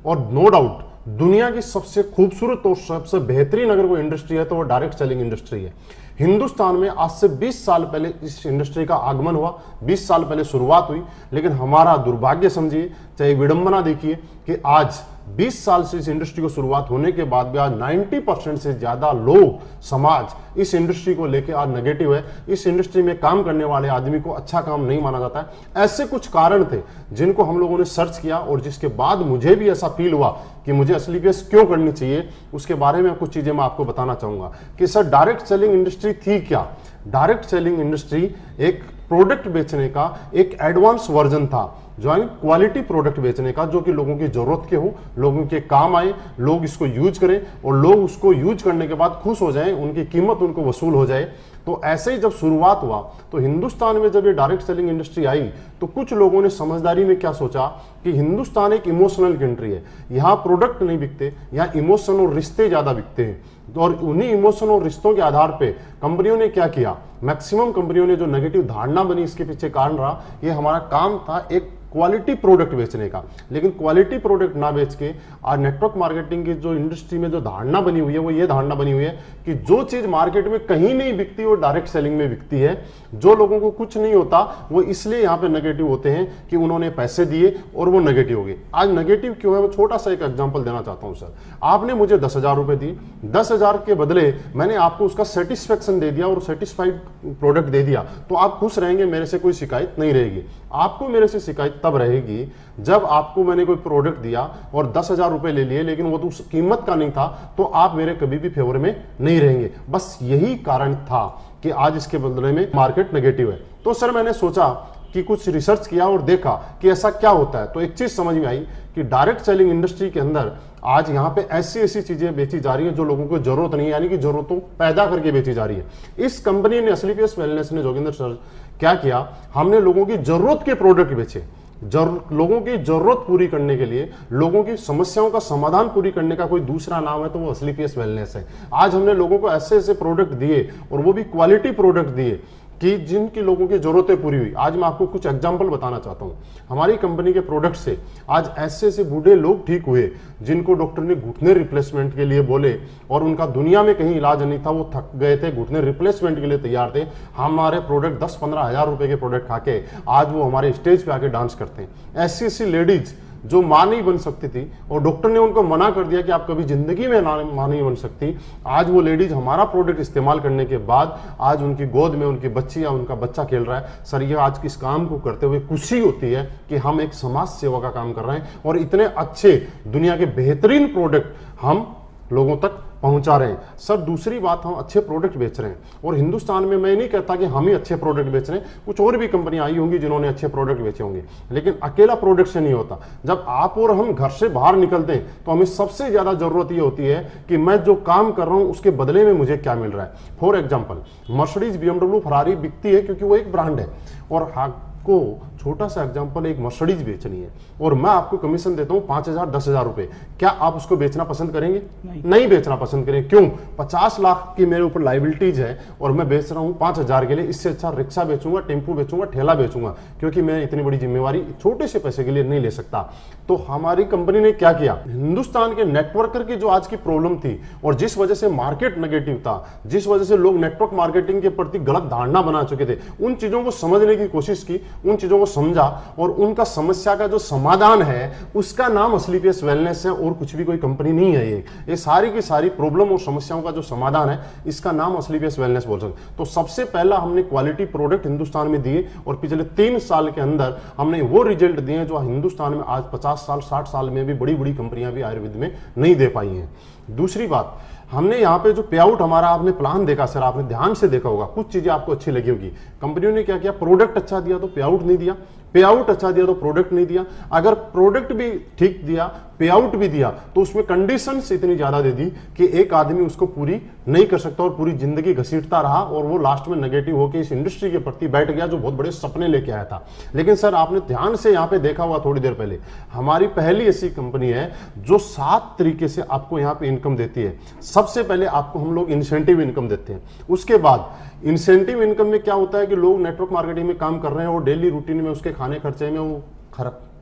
और नो डाउट दुनिया की सबसे खूबसूरत और सबसे बेहतरीन अगर कोई इंडस्ट्री है तो वो डायरेक्ट सेलिंग इंडस्ट्री है। हिंदुस्तान में आज से 20 साल पहले इस इंडस्ट्री का आगमन हुआ, 20 साल पहले शुरुआत हुई, लेकिन हमारा दुर्भाग्य समझिए, चाहे विडंबना देखिए कि आज 20 साल से इस इंडस्ट्री को शुरुआत होने के बाद भी आज 90% से ज्यादा लोग, समाज इस इंडस्ट्री को लेकर आज नेगेटिव है। इस इंडस्ट्री में काम करने वाले आदमी को अच्छा काम नहीं माना जाता है। ऐसे कुछ कारण थे जिनको हम लोगों ने सर्च किया, और जिसके बाद मुझे भी ऐसा फील हुआ कि मुझे स्लीपियस क्यों करनी चाहिए। उसके बारे में कुछ चीजें मैं आपको बताना चाहूंगा कि सर डायरेक्ट सेलिंग इंडस्ट्री थी क्या। डायरेक्ट सेलिंग इंडस्ट्री एक प्रोडक्ट बेचने का एक एडवांस वर्जन था, जो है क्वालिटी प्रोडक्ट बेचने का, जो कि लोगों की जरूरत के हो, लोगों के काम आए, लोग इसको यूज करें और लोग उसको यूज करने के बाद खुश हो जाएं, उनकी कीमत उनको वसूल हो जाए। तो ऐसे ही जब शुरुआत हुआ तो हिंदुस्तान में जब ये डायरेक्ट सेलिंग इंडस्ट्री आई तो कुछ लोगों ने समझदारी में क्या सोचा कि हिंदुस्तान एक इमोशनल कंट्री है, यहाँ प्रोडक्ट नहीं बिकते, यहाँ इमोशन और रिश्ते ज्यादा बिकते हैं। और उन्हीं इमोशन और रिश्तों के आधार पे कंपनियों ने क्या किया, मैक्सिमम कंपनियों ने जो नेगेटिव धारणा बनी इसके पीछे कारण रहा, ये हमारा काम था एक क्वालिटी प्रोडक्ट बेचने का। लेकिन क्वालिटी प्रोडक्ट ना बेच के आज नेटवर्क मार्केटिंग की जो इंडस्ट्री में जो धारणा बनी हुई है वो ये धारणा बनी हुई है कि जो चीज मार्केट में कहीं नहीं बिकती वो डायरेक्ट सेलिंग में बिकती है। जो लोगों को कुछ नहीं होता वो इसलिए यहाँ पे नेगेटिव होते हैं कि उन्होंने पैसे दिए और वो नेगेटिव हो गए। आज नेगेटिव क्यों है, वो छोटा सा एक एग्जाम्पल देना चाहता हूँ सर। आपने मुझे 10,000 रुपए दिए, 10,000 के बदले मैंने आपको उसका सेटिस्फेक्शन दे दिया और सेटिस्फाइड प्रोडक्ट दे दिया, तो आप खुश रहेंगे, मेरे से कोई शिकायत नहीं रहेगी। आपको मेरे से शिकायत तब रहेगी जब आपको मैंने कोई प्रोडक्ट दिया और 10,000 रुपए ले लिए, लेकिन वो तो उस कीमत का नहीं था, तो आप मेरे कभी भी फेवर में नहीं रहेंगे। बस यही कारण था कि आज इसके बदले में मार्केट नेगेटिव है। तो सर मैंने सोचा कि कुछ रिसर्च किया और देखा कि ऐसा क्या होता है, तो एक चीज समझ में आई कि डायरेक्ट सेलिंग इंडस्ट्री के अंदर आज यहाँ पे ऐसी ऐसी चीजें बेची जा रही हैं जो लोगों को जरूरत नहीं है, यानी कि जरूरतों पैदा करके बेची जा रही है। इस कंपनी ने, स्लीपियस वेलनेस ने, जोगिंदर सर क्या किया, हमने लोगों की जरूरत के प्रोडक्ट बेचे। लोगों की जरूरत पूरी करने के लिए, लोगों की समस्याओं का समाधान पूरी करने का कोई दूसरा नाम है तो वो स्लीपियस वेलनेस है। आज हमने लोगों को ऐसे ऐसे प्रोडक्ट दिए और वो भी क्वालिटी प्रोडक्ट दिए कि जिनकी लोगों की जरूरतें पूरी हुई। आज मैं आपको कुछ एग्जांपल बताना चाहता हूं। हमारी कंपनी के प्रोडक्ट से आज ऐसे ऐसे बूढ़े लोग ठीक हुए जिनको डॉक्टर ने घुटने रिप्लेसमेंट के लिए बोले और उनका दुनिया में कहीं इलाज नहीं था, वो थक गए थे, घुटने रिप्लेसमेंट के लिए तैयार थे। हमारे प्रोडक्ट 10-15 हज़ार रुपए के प्रोडक्ट खा के आज वो हमारे स्टेज पे आके डांस करते हैं। ऐसी ऐसी लेडीज जो मां नहीं बन सकती थी और डॉक्टर ने उनको मना कर दिया कि आप कभी जिंदगी में मां नहीं बन सकती, आज वो लेडीज हमारा प्रोडक्ट इस्तेमाल करने के बाद आज उनकी गोद में उनकी बच्ची या उनका बच्चा खेल रहा है। सर, ये आज इस काम को करते हुए खुशी होती है कि हम एक समाज सेवा का काम कर रहे हैं और इतने अच्छे दुनिया के बेहतरीन प्रोडक्ट हम लोगों तक पहुंचा रहे हैं। सर, दूसरी बात, हम अच्छे प्रोडक्ट बेच रहे हैं और हिंदुस्तान में मैं नहीं कहता कि हम ही अच्छे प्रोडक्ट बेच रहे हैं, कुछ और भी कंपनियां आई होंगी जिन्होंने अच्छे प्रोडक्ट बेचे होंगे, लेकिन अकेला प्रोडक्ट से नहीं होता। जब आप और हम घर से बाहर निकलते हैं तो हमें सबसे ज्यादा जरूरत ये होती है कि मैं जो काम कर रहा हूं उसके बदले में मुझे क्या मिल रहा है। For example, Mercedes, BMW, Ferrari बिकती है क्योंकि वो एक ब्रांड है और को छोटा सा एग्जांपल, एक मर्सिडीज बेचनी है और मैं आपको कमीशन देता हूं 5,000-10,000 रुपए, क्या आप उसको बेचना पसंद करेंगे? नहीं बेचना पसंद करेंगे। क्यों? 50 लाख की मेरे ऊपर लाइबिलिटीज है और मैं बेच रहा हूं 5,000 के लिए। इससे अच्छा रिक्शा बेचूंगा, टेम्पो बेचूंगा, ठेला बेचूंगा, क्योंकि मैं इतनी बड़ी जिम्मेवारी छोटे से पैसे के लिए नहीं ले सकता। तो हमारी कंपनी ने क्या किया, हिंदुस्तान के नेटवर्कर की जो आज की प्रॉब्लम थी और जिस वजह से मार्केट नेगेटिव था, जिस वजह से लोग नेटवर्क मार्केटिंग के प्रति गलत धारणा बना चुके थे, उन चीजों को समझने की कोशिश की, उन चीजों को समझा और उनका समस्या का जो समाधान है उसका नाम असलीपियस वेलनेस है और कुछ भी कोई कंपनी नहीं है। ये सारी की सारी प्रॉब्लम और समस्याओं का जो समाधान है इसका नाम असलीपियस वेलनेस बोल सकते। तो सबसे पहला हमने क्वालिटी प्रोडक्ट हिंदुस्तान में दिए और पिछले 3 साल के अंदर हमने वो रिजल्ट दिए जो हिंदुस्तान में आज 50 साल 60 साल में भी बड़ी बड़ी कंपनियां भी आयुर्वेद में नहीं दे पाई हैं। दूसरी बात, हमने यहाँ पे जो पे आउट हमारा आपने प्लान देखा, सर आपने ध्यान से देखा होगा, कुछ चीजें आपको अच्छी लगी होगी। कंपनियों ने क्या किया, प्रोडक्ट अच्छा दिया तो पे आउट नहीं दिया, पे आउट अच्छा दिया तो प्रोडक्ट नहीं दिया। अगर प्रोडक्ट भी ठीक दिया, पे आउट भी दिया, तो उसमें कंडीशंस इतनी ज्यादा दे दी कि एक आदमी उसको पूरी नहीं कर सकता और पूरी जिंदगी घसीटता रहा और वो लास्ट में नेगेटिव होकर इस इंडस्ट्री के प्रति बैठ गया जो बहुत बड़े सपने लेके आया था। लेकिन सर आपने ध्यान से यहाँ पे देखा हुआ थोड़ी देर पहले, हमारी पहली ऐसी कंपनी है जो 7 तरीके से आपको यहाँ पे इनकम देती है। सबसे पहले आपको हम लोग इंसेंटिव इनकम देते हैं। उसके बाद इंसेंटिव इनकम में क्या होता है कि लोग नेटवर्क मार्केटिंग में काम कर रहे हैं और डेली रूटीन में उसके खाने खर्चे में वो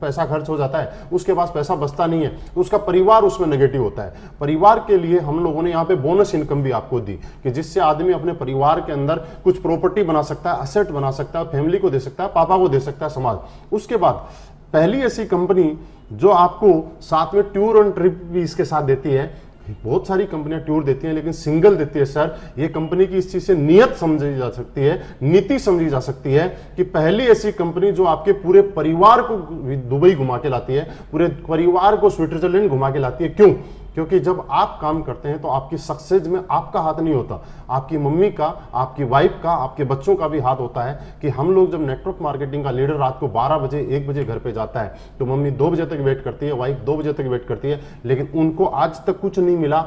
पैसा खर्च हो जाता है, उसके पास पैसा बचता नहीं है, तो उसका परिवार उसमें नेगेटिव होता है। परिवार के लिए हम लोगों ने यहाँ पे बोनस इनकम भी आपको दी कि जिससे आदमी अपने परिवार के अंदर कुछ प्रॉपर्टी बना सकता है, असेट बना सकता है, फैमिली को दे सकता है, पापा को दे सकता है, समाज। उसके बाद पहली ऐसी कंपनी जो आपको साथ में टूर एंड ट्रिप भी इसके साथ देती है। बहुत सारी कंपनियां टूर देती हैं लेकिन सिंगल देती है। सर ये कंपनी की इस चीज से नियत समझी जा सकती है, नीति समझी जा सकती है कि पहली ऐसी कंपनी जो आपके पूरे परिवार को दुबई घुमा के लाती है, पूरे परिवार को स्विट्जरलैंड घुमा के लाती है। क्यों? क्योंकि जब आप काम करते हैं तो आपकी सक्सेस में आपका हाथ नहीं होता, आपकी मम्मी का, आपकी वाइफ का, आपके बच्चों का भी हाथ होता है। कि हम लोग जब नेटवर्क मार्केटिंग का लीडर रात को 12 बजे 1 बजे घर पे जाता है तो मम्मी 2 बजे तक वेट करती है, वाइफ 2 बजे तक वेट करती है, लेकिन उनको आज तक कुछ नहीं मिला।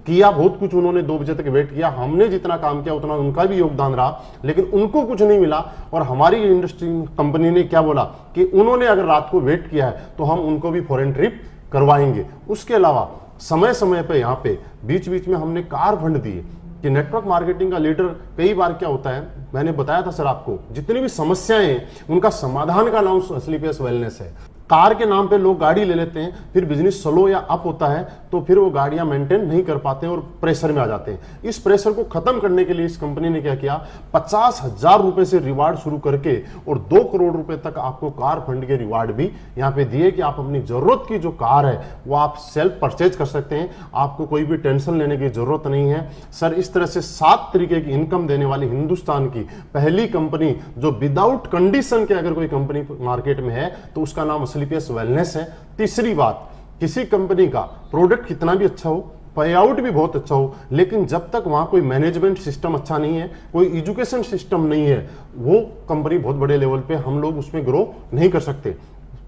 किया बहुत कुछ उन्होंने, 2 बजे तक वेट किया, हमने जितना काम किया उतना उनका भी योगदान रहा, लेकिन उनको कुछ नहीं मिला। और हमारी इंडस्ट्री कंपनी ने क्या बोला कि उन्होंने अगर रात को वेट किया है तो हम उनको भी फॉरेन ट्रिप करवाएंगे। उसके अलावा समय समय पे यहाँ पे बीच बीच में हमने कार फंड दिए कि नेटवर्क मार्केटिंग का लीडर कई बार क्या होता है, मैंने बताया था सर आपको, जितनी भी समस्याएं हैं उनका समाधान का नाम असलीपियस वेलनेस है। कार के नाम पे लोग गाड़ी ले लेते हैं, फिर बिजनेस स्लो या अप होता है तो फिर वो गाड़ियां मेंटेन नहीं कर पाते हैं और प्रेशर में आ जाते हैं। इस प्रेशर को खत्म करने के लिए इस कंपनी ने क्या किया, 50,000 रुपए से रिवार्ड शुरू करके और 2 करोड़ रुपए तक आपको कार फंड के रिवार्ड भी यहाँ पे दिए कि आप अपनी जरूरत की जो कार है वो आप सेल्फ परचेज कर सकते हैं, आपको कोई भी टेंशन लेने की जरूरत नहीं है। सर इस तरह से 7 तरीके की इनकम देने वाली हिंदुस्तान की पहली कंपनी जो विदाउट कंडीशन के अगर कोई कंपनी मार्केट में है तो उसका नाम असलीपियस वेलनेस है। तीसरी बात, किसी कंपनी का प्रोडक्ट कितना भी अच्छा हो, पे आउट भी बहुत अच्छा हो, लेकिन जब तक वहां कोई मैनेजमेंट सिस्टम अच्छा नहीं है, कोई एजुकेशन सिस्टम नहीं है, वो कंपनी बहुत बड़े लेवल पे हम लोग उसमें ग्रो नहीं कर सकते।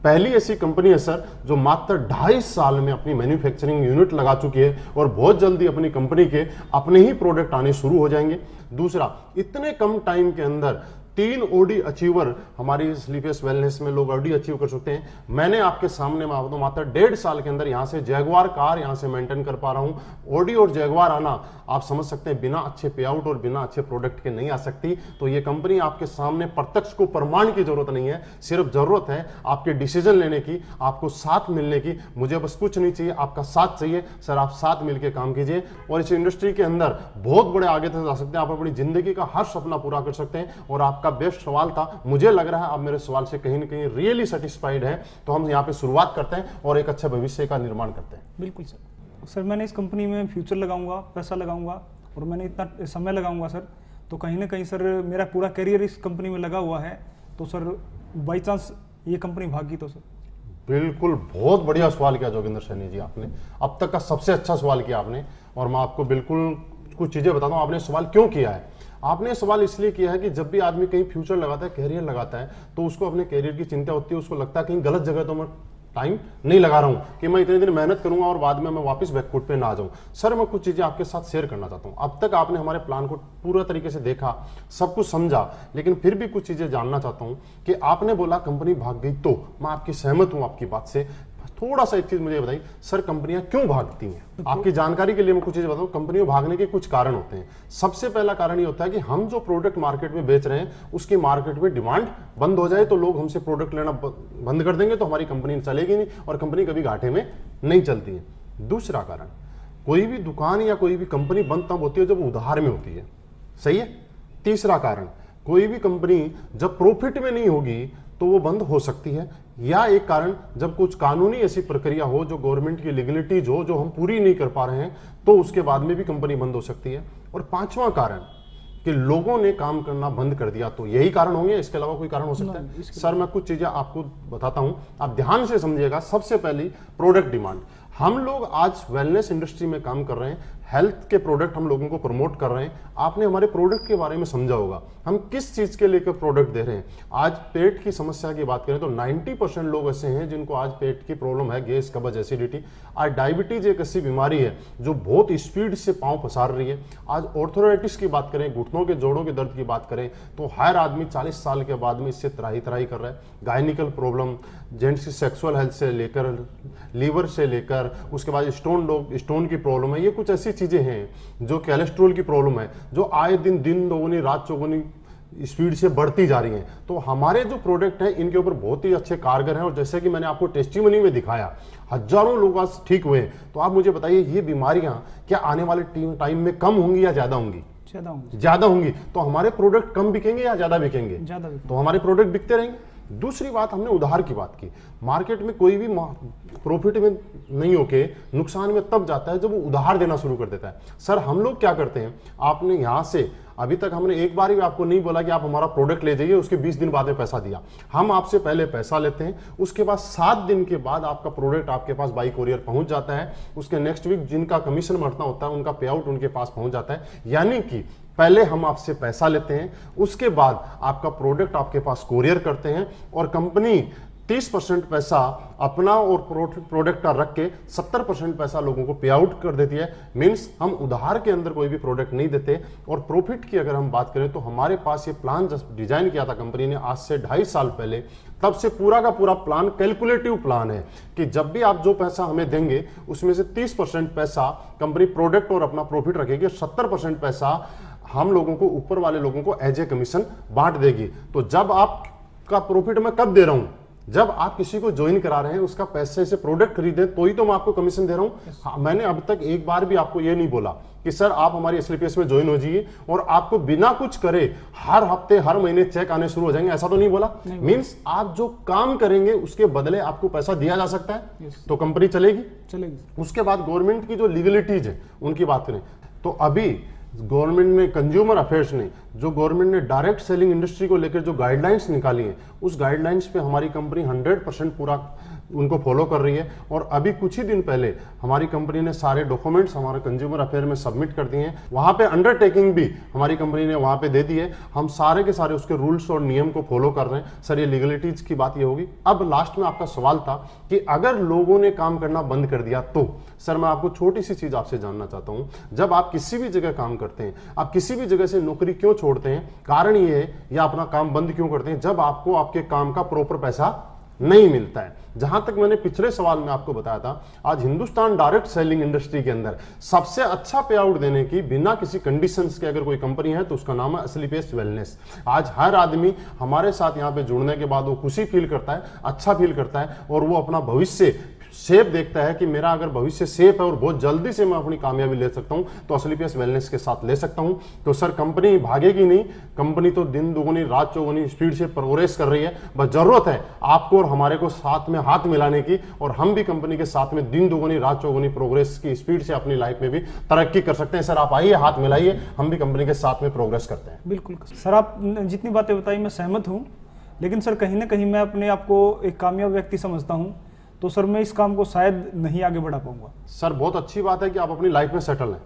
पहली ऐसी कंपनी है सर जो मात्र 2.5 साल में अपनी मैन्युफैक्चरिंग यूनिट लगा चुकी है और बहुत जल्दी अपनी कंपनी के अपने ही प्रोडक्ट आने शुरू हो जाएंगे। दूसरा, इतने कम टाइम के अंदर 3 OD अचीवर हमारी स्लीपियस वेलनेस में लोग OD अचीव कर सकते हैं। मैंने आपके सामने मात्र 1.5 साल के अंदर यहां से जैगवार कार यहां से मेंटेन कर पा रहा हूं। OD और जैगवार आना आप समझ सकते हैं बिना अच्छे पे आउट और बिना अच्छे प्रोडक्ट के नहीं आ सकती। तो ये कंपनी आपके सामने प्रत्यक्ष को प्रमाण की जरूरत नहीं है, सिर्फ जरूरत है आपके डिसीजन लेने की, आपको साथ मिलने की। मुझे बस कुछ नहीं चाहिए, आपका साथ चाहिए। सर आप साथ मिलकर काम कीजिए और इस इंडस्ट्री के अंदर बहुत बड़े आगे तक जा सकते हैं। आप अपनी जिंदगी का हर सपना पूरा कर सकते हैं। और आपका बेस्ट सवाल था, मुझे लग रहा है आप मेरे सवाल से कहीं ना कहीं रियली सेटिस्फाइड है। तो हम यहाँ पे शुरुआत करते हैं और एक अच्छे भविष्य का निर्माण करते हैं। बिल्कुल सर, मैंने इस कंपनी में फ्यूचर लगाऊंगा, पैसा लगाऊंगा और मैंने इतना समय लगाऊंगा सर, तो कहीं ना कहीं सर मेरा पूरा करियर इस कंपनी में लगा हुआ है। तो सर बाई चांस ये कंपनी भागी तो सर? बिल्कुल, बहुत बढ़िया सवाल किया जोगिंदर सैनी जी आपने, अब तक का सबसे अच्छा सवाल किया आपने। और मैं आपको बिल्कुल कुछ चीजें बताता हूँ आपने सवाल क्यों किया है। आपने सवाल इसलिए किया है कि जब भी आदमी कहीं फ्यूचर लगाता है, कैरियर लगाता है, तो उसको अपने कैरियर की चिंता होती है। उसको लगता है कहीं गलत जगह तो मैं टाइम नहीं लगा रहा हूं कि मैं इतने दिन मेहनत करूंगा और बाद में मैं वापस बैकफुट पे ना आ जाऊं। सर मैं कुछ चीजें आपके साथ शेयर करना चाहता हूं। अब तक आपने हमारे प्लान को पूरा तरीके से देखा, सब कुछ समझा, लेकिन फिर भी कुछ चीजें जानना चाहता हूं कि आपने बोला कंपनी भाग गई, तो मैं आपकी सहमत हूं आपकी बात से। थोड़ा सा एक चीज मुझे बताइए सर, कंपनियां क्यों भागती हैं? आपकी जानकारी के लिए मैं कुछ चीजें बताऊं। कंपनियों भागने के कुछ कारण होते हैं। सबसे पहला कारण ये होता है कि हम जो प्रोडक्ट मार्केट में बेच रहे हैं उसकी मार्केट में डिमांड बंद हो जाए तो लोग हमसे प्रोडक्ट लेना बंद कर देंगे, तो हमारी कंपनी चलेगी नहीं और कंपनी कभी घाटे में नहीं चलती है। दूसरा कारण, कोई भी दुकान या कोई भी कंपनी बंद तब होती है जब उधार में होती है, सही है। तीसरा कारण, कोई भी कंपनी जब प्रॉफिट में नहीं होगी तो वो बंद हो सकती है। या एक कारण, जब कुछ कानूनी ऐसी प्रक्रिया हो, जो गवर्नमेंट की लीगलिटीज हो, जो हम पूरी नहीं कर पा रहे हैं, तो उसके बाद में भी कंपनी बंद हो सकती है। और पांचवा कारण कि लोगों ने काम करना बंद कर दिया, तो यही कारण होंगे, इसके अलावा कोई कारण हो सकता है? सर मैं कुछ चीजें आपको बताता हूं, आप ध्यान से समझिएगा। सबसे पहली, प्रोडक्ट डिमांड। हम लोग आज वेलनेस इंडस्ट्री में काम कर रहे हैं, हेल्थ के प्रोडक्ट हम लोगों को प्रमोट कर रहे हैं। आपने हमारे प्रोडक्ट के बारे में समझा होगा, हम किस चीज के लेकर प्रोडक्ट दे रहे हैं। आज पेट की समस्या की बात करें तो 90% लोग ऐसे हैं जिनको आज पेट की प्रॉब्लम है, गैस, कब्ज, एसिडिटी। आज डायबिटीज एक ऐसी बीमारी है जो बहुत स्पीड से पांव पसार रही है। आज ऑर्थोराइटिस की बात करें, घुटनों के जोड़ों के दर्द की बात करें, तो हर आदमी 40 साल के बाद में इससे त्राही त्राही कर रहा है। गायनिकल प्रॉब्लम, जेंट्स की सेक्सुअल हेल्थ से लेकर लीवर से लेकर उसके बाद स्टोन की प्रॉब्लम है। ये कुछ ऐसी चीजें हैं जो कोलेस्ट्रॉल की प्रॉब्लम है, जो आए दिन दोगुनी रात चौगुनी स्पीड से बढ़ती जा रही हैं। तो हमारे जो प्रोडक्ट हैं इनके ऊपर बहुत ही अच्छे कारगर हैं। और जैसे कि मैंने आपको टेस्टिमनी में दिखाया, हजारों लोग आज ठीक हुए। तो आप मुझे बताइए, ये बीमारियां क्या आने वाले टाइम में कम होंगी या ज्यादा होंगी? ज्यादा होंगी। तो हमारे प्रोडक्ट कम बिकेंगे या ज्यादा बिकेंगे? तो हमारे प्रोडक्ट बिकते रहेंगे। दूसरी बात, हमने उधार की बात की। मार्केट में कोई भी प्रॉफिट में नहीं होके नुकसान में तब जाता है जब वो उधार देना शुरू कर देता है। सर हम लोग क्या करते हैं, आपने यहां से अभी तक हमने एक बार भी आपको नहीं बोला कि आप हमारा प्रोडक्ट ले जाइए, उसके 20 दिन बाद में पैसा दिया। हम आपसे पहले पैसा लेते हैं, उसके बाद 7 दिन के बाद आपका प्रोडक्ट आपके पास बाई कोरियर पहुंच जाता है। उसके नेक्स्ट वीक जिनका कमीशन बढ़ना होता है उनका पे आउट उनके पास पहुंच जाता है। यानी कि पहले हम आपसे पैसा लेते हैं, उसके बाद आपका प्रोडक्ट आपके पास कोरियर करते हैं और कंपनी 30% पैसा अपना और प्रोडक्ट का रख के 70% पैसा लोगों को पे आउट कर देती है। मींस हम उधार के अंदर कोई भी प्रोडक्ट नहीं देते। और प्रॉफिट की अगर हम बात करें तो हमारे पास ये प्लान जब डिजाइन किया था कंपनी ने आज से 2.5 साल पहले, तब से पूरा का पूरा प्लान कैलकुलेटिव प्लान है कि जब भी आप जो पैसा हमें देंगे उसमें से 30% पैसा कंपनी प्रोडक्ट और अपना प्रॉफिट रखेगी, 70% पैसा हम लोगों को, ऊपर वाले लोगों को एज ए कमीशन बांट देगी। तो जब आपका प्रॉफिट मैं कब दे रहा हूं, जब आप किसी को ज्वाइन करा रहे हैं, उसका पैसे से प्रोडक्ट खरीदे तो ही तो मैं आपको कमीशन दे रहा हूं। हाँ, मैंने अब तक एक बार भी आपको ये नहीं बोला कि सर आप हमारी एसलीपीएस में ज्वाइन हो जाइए और आपको बिना कुछ करे हर हफ्ते हर महीने चेक आने शुरू हो जाएंगे, ऐसा तो नहीं बोला। मींस आप जो काम करेंगे उसके बदले आपको पैसा दिया जा सकता है, तो कंपनी चलेगी। उसके बाद गवर्नमेंट की जो लीगलिटीज है उनकी बात करें तो अभी गवर्नमेंट ने, कंज्यूमर अफेयर्स ने, जो गवर्नमेंट ने डायरेक्ट सेलिंग इंडस्ट्री को लेकर जो गाइडलाइंस निकाली हैं, उस गाइडलाइंस पे हमारी कंपनी 100% पूरा उनको फॉलो कर रही है। और अभी कुछ ही दिन पहले हमारी कंपनी ने सारे डॉक्यूमेंट्स हमारे कंज्यूमर अफेयर में सबमिट कर दिए हैं। वहां पे अंडरटेकिंग भी हमारी कंपनी ने वहां पे दे दी है। हम सारे के सारे उसके रूल्स और नियम को फॉलो कर रहे हैं। सर ये लीगलिटीज की बात ये होगी। अब लास्ट में आपका सवाल था कि अगर लोगों ने काम करना बंद कर दिया तो सर मैं आपको छोटी सी चीज आपसे जानना चाहता हूं। जब आप किसी भी जगह काम करते हैं, आप किसी भी जगह से नौकरी क्यों छोड़ते हैं, कारण ये है या अपना काम बंद क्यों करते हैं, जब आपको आपके काम का प्रॉपर पैसा नहीं मिलता है। जहां तक मैंने पिछले सवाल में आपको बताया था, आज हिंदुस्तान डायरेक्ट सेलिंग इंडस्ट्री के अंदर सबसे अच्छा पे आउट देने की बिना किसी कंडीशंस के अगर कोई कंपनी है तो उसका नाम है असलीपेस वेलनेस। आज हर आदमी हमारे साथ यहां पे जुड़ने के बाद वो खुशी फील करता है, अच्छा फील करता है और वो अपना भविष्य सेफ देखता है कि मेरा अगर भविष्य सेफ है और बहुत जल्दी से मैं अपनी कामयाबी ले सकता हूं तो असलीपेस वेलनेस के साथ ले सकता हूं। तो सर कंपनी भागेगी नहीं, कंपनी तो दिन दुगुनी रात चौगुनी स्पीड से प्रोग्रेस कर रही है। बस जरूरत है आपको और हमारे को साथ में हाथ मिलाने की और हम भी कंपनी के साथ में दिन दुगुनी रात चौगुनी प्रोग्रेस की स्पीड से अपनी लाइफ में भी तरक्की कर सकते हैं। सर आप आइए, हाथ मिलाइए, हम भी कंपनी के साथ में प्रोग्रेस करते हैं। बिल्कुल सर, आप जितनी बातें बताई मैं सहमत हूँ, लेकिन सर कहीं ना कहीं मैं अपने आप को एक कामयाब व्यक्ति समझता हूँ, तो सर मैं इस काम को शायद नहीं आगे बढ़ा पाऊंगा। सर बहुत अच्छी बात है कि आप अपनी लाइफ में सेटल हैं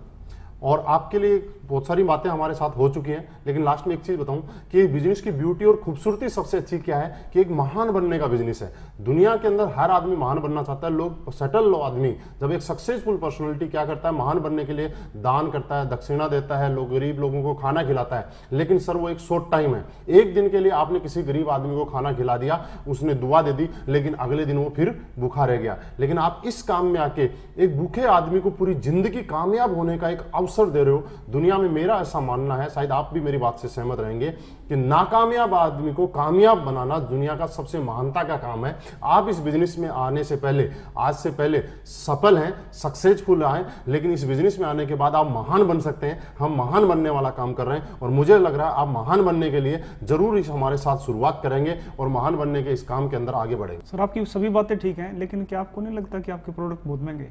और आपके लिए बहुत सारी बातें हमारे साथ हो चुकी हैं। लेकिन लास्ट में एक चीज बताऊं कि बिजनेस की ब्यूटी और खूबसूरती सबसे अच्छी क्या है कि एक महान बनने का बिजनेस है। दुनिया के अंदर हर आदमी महान बनना चाहता है। लोग सेटल आदमी जब एक सक्सेसफुल पर्सनालिटी क्या करता है, महान बनने के लिए दान करता है, दक्षिणा देता है, लोग गरीब लोगों को खाना खिलाता है। लेकिन सर वो एक शॉर्ट टाइम है, एक दिन के लिए आपने किसी गरीब आदमी को खाना खिला दिया, उसने दुआ दे दी, लेकिन अगले दिन वो फिर भूखा रह गया। लेकिन आप इस काम में आके एक भूखे आदमी को पूरी जिंदगी कामयाब होने का एक अवसर दे रहे हो। दुनिया में मेरा ऐसा मानना है, शायद आप भी मेरी बात से सहमत रहेंगे, कि नाकामयाब आदमी को कामयाब बनाना दुनिया का सबसे महानता का काम है। आप इस बिजनेस में आने से पहले, आज से पहले सफल हैं, सक्सेसफुल आए, लेकिन इस बिजनेस में आने के बाद आप महान बन सकते हैं। हम महान बनने वाला काम कर रहे हैं और मुझे लग रहा है आप महान बनने के लिए जरूर इस हमारे साथ शुरुआत करेंगे और महान बनने के इस काम के अंदर आगे बढ़ेंगे। सर आपकी सभी बातें ठीक हैं, लेकिन क्या आपको नहीं लगता कि आपके प्रोडक्ट बहुत महंगे?